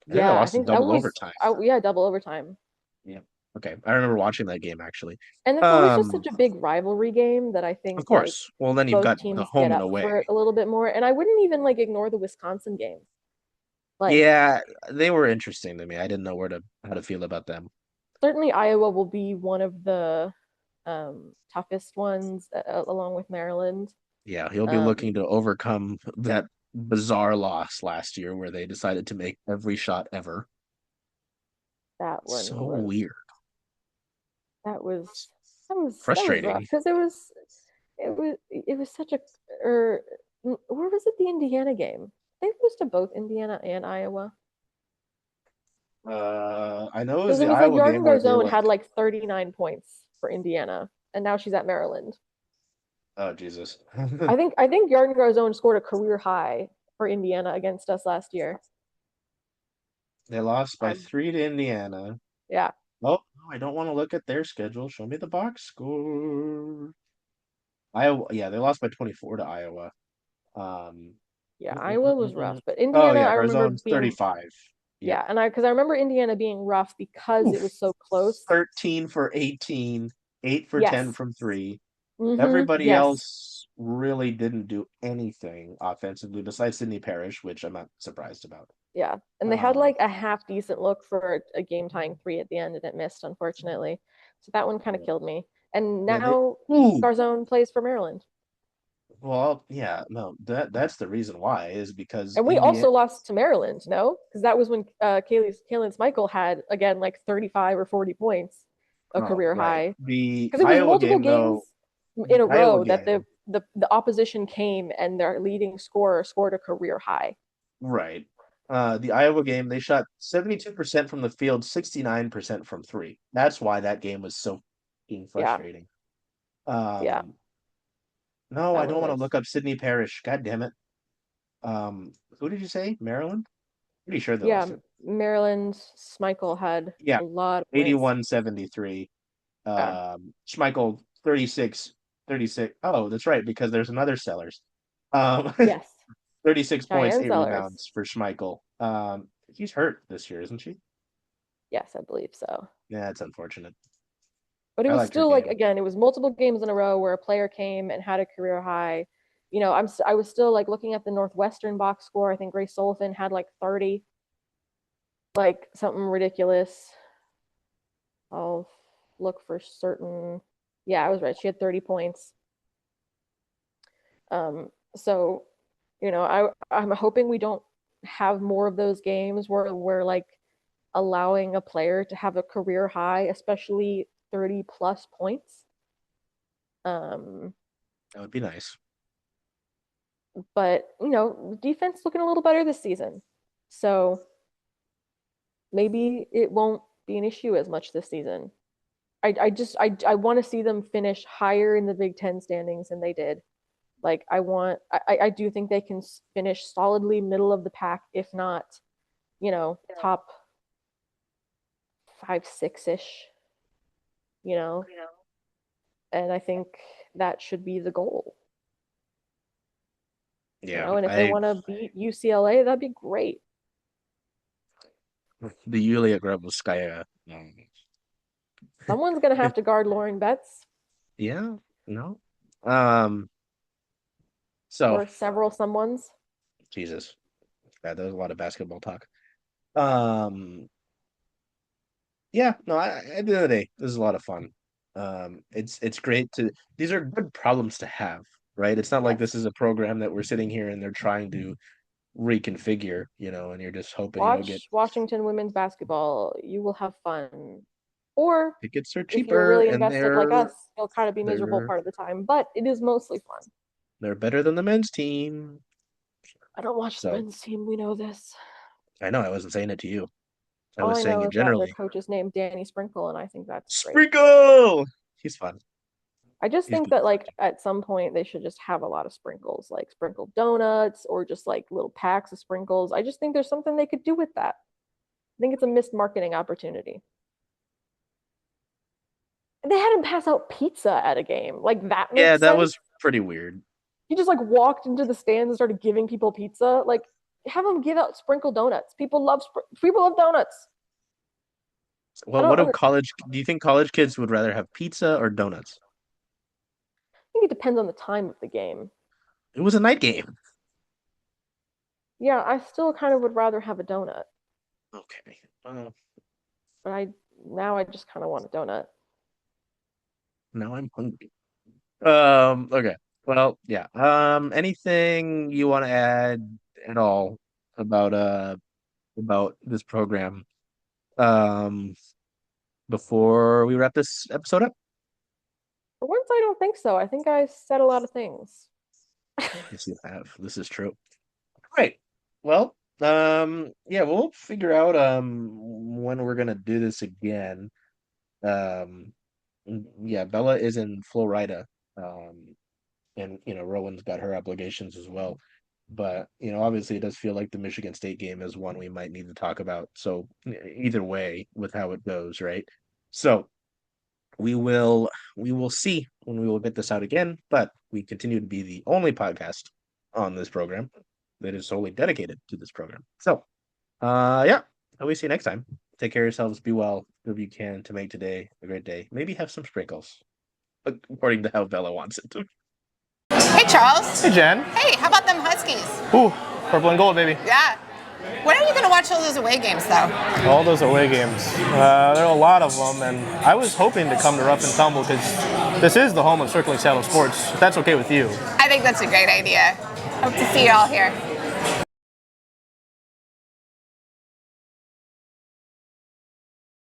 they yeah, I lost in think that double was, overtime. yeah, double overtime. Yeah. Okay. I remember watching that game actually. And it's always just Um, such a big rivalry game that I of think like course. Well, then you've both got the teams home get and up away. for it a little bit more. And I wouldn't even like ignore the Wisconsin game. Like Yeah, they were interesting to me. I didn't know how to feel about them. certainly Iowa will be one of the toughest ones along with Maryland. Yeah, he'll be Um, looking to overcome that bizarre loss last year where they decided to make every shot ever. that one So was weird. that was that was rough Frustrating. because it was such a, or where was it, the Indiana game? I think it was to both Indiana and Iowa. I know it was Because the it was like Iowa Yarden game where they Garzone were. had like 39 points for Indiana, and now she's at Maryland. Oh, Jesus. I think Yarden Garzone scored a career high for Indiana against us last year. They lost by Um, 3 to Indiana. yeah, Oh, no, I don't want to look at their schedule. Show me the box score. Iowa, yeah, they lost by 24 to Iowa. Um, yeah, mm, mm, Iowa mm, was mm, rough, mm. but Oh Indiana yeah, I remember Garzone's being, 35. Yep. yeah, and because I remember Indiana being rough because it Oof. was so close. 13 for 18, 8 for 10 Yes. from three. Everybody Yes. else really didn't do anything offensively besides Sydney Parrish, which I'm not surprised about. Yeah. And they had Um, like a half decent look for a game tying three at the end and it missed, unfortunately. So that one kind of killed me. And yeah, they. now Ooh. Garzone plays for Maryland. Well, yeah, no, that's the reason why is because And we Indiana. also lost to Maryland, no? Because that was when Kaylin Michael had, again, like 35 or 40 points, a Oh, career right. high. The Because it was Iowa multiple game, though, games in the a Iowa row that the, game, the, the opposition came and their leading scorer scored a career high. right. The Iowa game, they shot 72% from the field, 69% from three. That's why that game was so fucking Yeah, frustrating. yeah, Um, no, I that don't one want to was. look up Sydney Parrish. God damn it. Who did you say? Maryland? Pretty sure they Yeah, lost it. Maryland Schmeichel had Yeah, a lot of points. 81-73. Yeah. Schmeichel 36, 36. Oh, that's right, because there's another Sellers. Yes. 36 points, Cheyenne 8 Sellers. rebounds for Schmeichel. He's hurt this year, isn't she? Yes, I believe so. Yeah, it's unfortunate. But it I was liked her still like game. again, it was multiple games in a row where a player came and had a career high. I was still like looking at the Northwestern box score. I think Grace Sullivan had like 30, like something ridiculous. I'll look for certain. Yeah, I was right. She had 30 points. So, I'm hoping we don't have more of those games where we're like allowing a player to have a career high, especially 30 plus points. Um, That would be nice. but defense looking a little better this season. So maybe it won't be an issue as much this season. I want to see them finish higher in the Big Ten standings than they did. Like I do think they can finish solidly middle of the pack, if not, top 5, 6 ish, you know, and I think that should be the goal. Yeah, And if they I want to beat UCLA, that'd be great. the Yulia Grabovskaya. Someone's gonna have to guard Lauren Betts Yeah, no. Um, so or several someones. Jesus, God, that was a lot of basketball talk. Um, yeah, no, at the end of the day, this is a lot of fun. It's great to these are good problems to have, right? It's not like this Yes. is a program that we're sitting here and they're trying to reconfigure, and you're just hoping you'll get Watch Washington women's basketball. You will have fun. Or tickets are if you're cheaper really and invested like they're us, you'll kind of be miserable they're part of the time, but it is mostly fun. they're better than the men's team. I don't watch the So men's team. We know this. I know I wasn't saying it to you. I All was I saying know it is that their generally. coach is named Danny Sprinkle, and I think that's great. Sprinkle! He's fun. I just He's think good that fun. like at some point they should just have a lot of sprinkles, like sprinkled donuts or just like little packs of sprinkles. I just think there's something they could do with that. I think it's a missed marketing opportunity. They had him pass out pizza at a game. Like that Yeah, makes that sense. was pretty weird. He just like walked into the stands and started giving people pizza. Like have them give out sprinkled donuts. People love donuts. I Well, don't what do understand. college do you think college kids would rather have pizza or donuts? I think it depends on the time of the game. It was a night game. Yeah, I still kind of would rather have a donut, Okay. but I just kind of want a donut. Now I'm hungry. Okay. Well, yeah. Anything you want to add at all about about this program um before we wrap this episode up? For once, I don't think so. I think I said a lot of things. Yes, you have. This is true. Right. Well, yeah, we'll figure out when we're gonna do this again. Um, yeah, Bella is in Florida. Um, and Rowan's got her obligations as well. But obviously, it does feel like the Michigan State game is one we might need to talk about. So either way, with how it goes, right? So we will see when we will get this out again. But we continue to be the only podcast on this program that is solely dedicated to this program. So yeah, I'll see you next time. Take care of yourselves. Be well. Do what you can to make today a great day. Maybe have some sprinkles, according to how Bella wants it. Hey, Charles. Hey, Jen. Hey, how about them Huskies? Ooh, purple and gold, baby. Yeah. When are you going to watch all those away games, though? All those away games. There are a lot of them, and I was hoping to come to Rough and Tumble because this is the home of Circling Saddle Sports. If that's okay with you. I think that's a great idea. Hope to see you all here.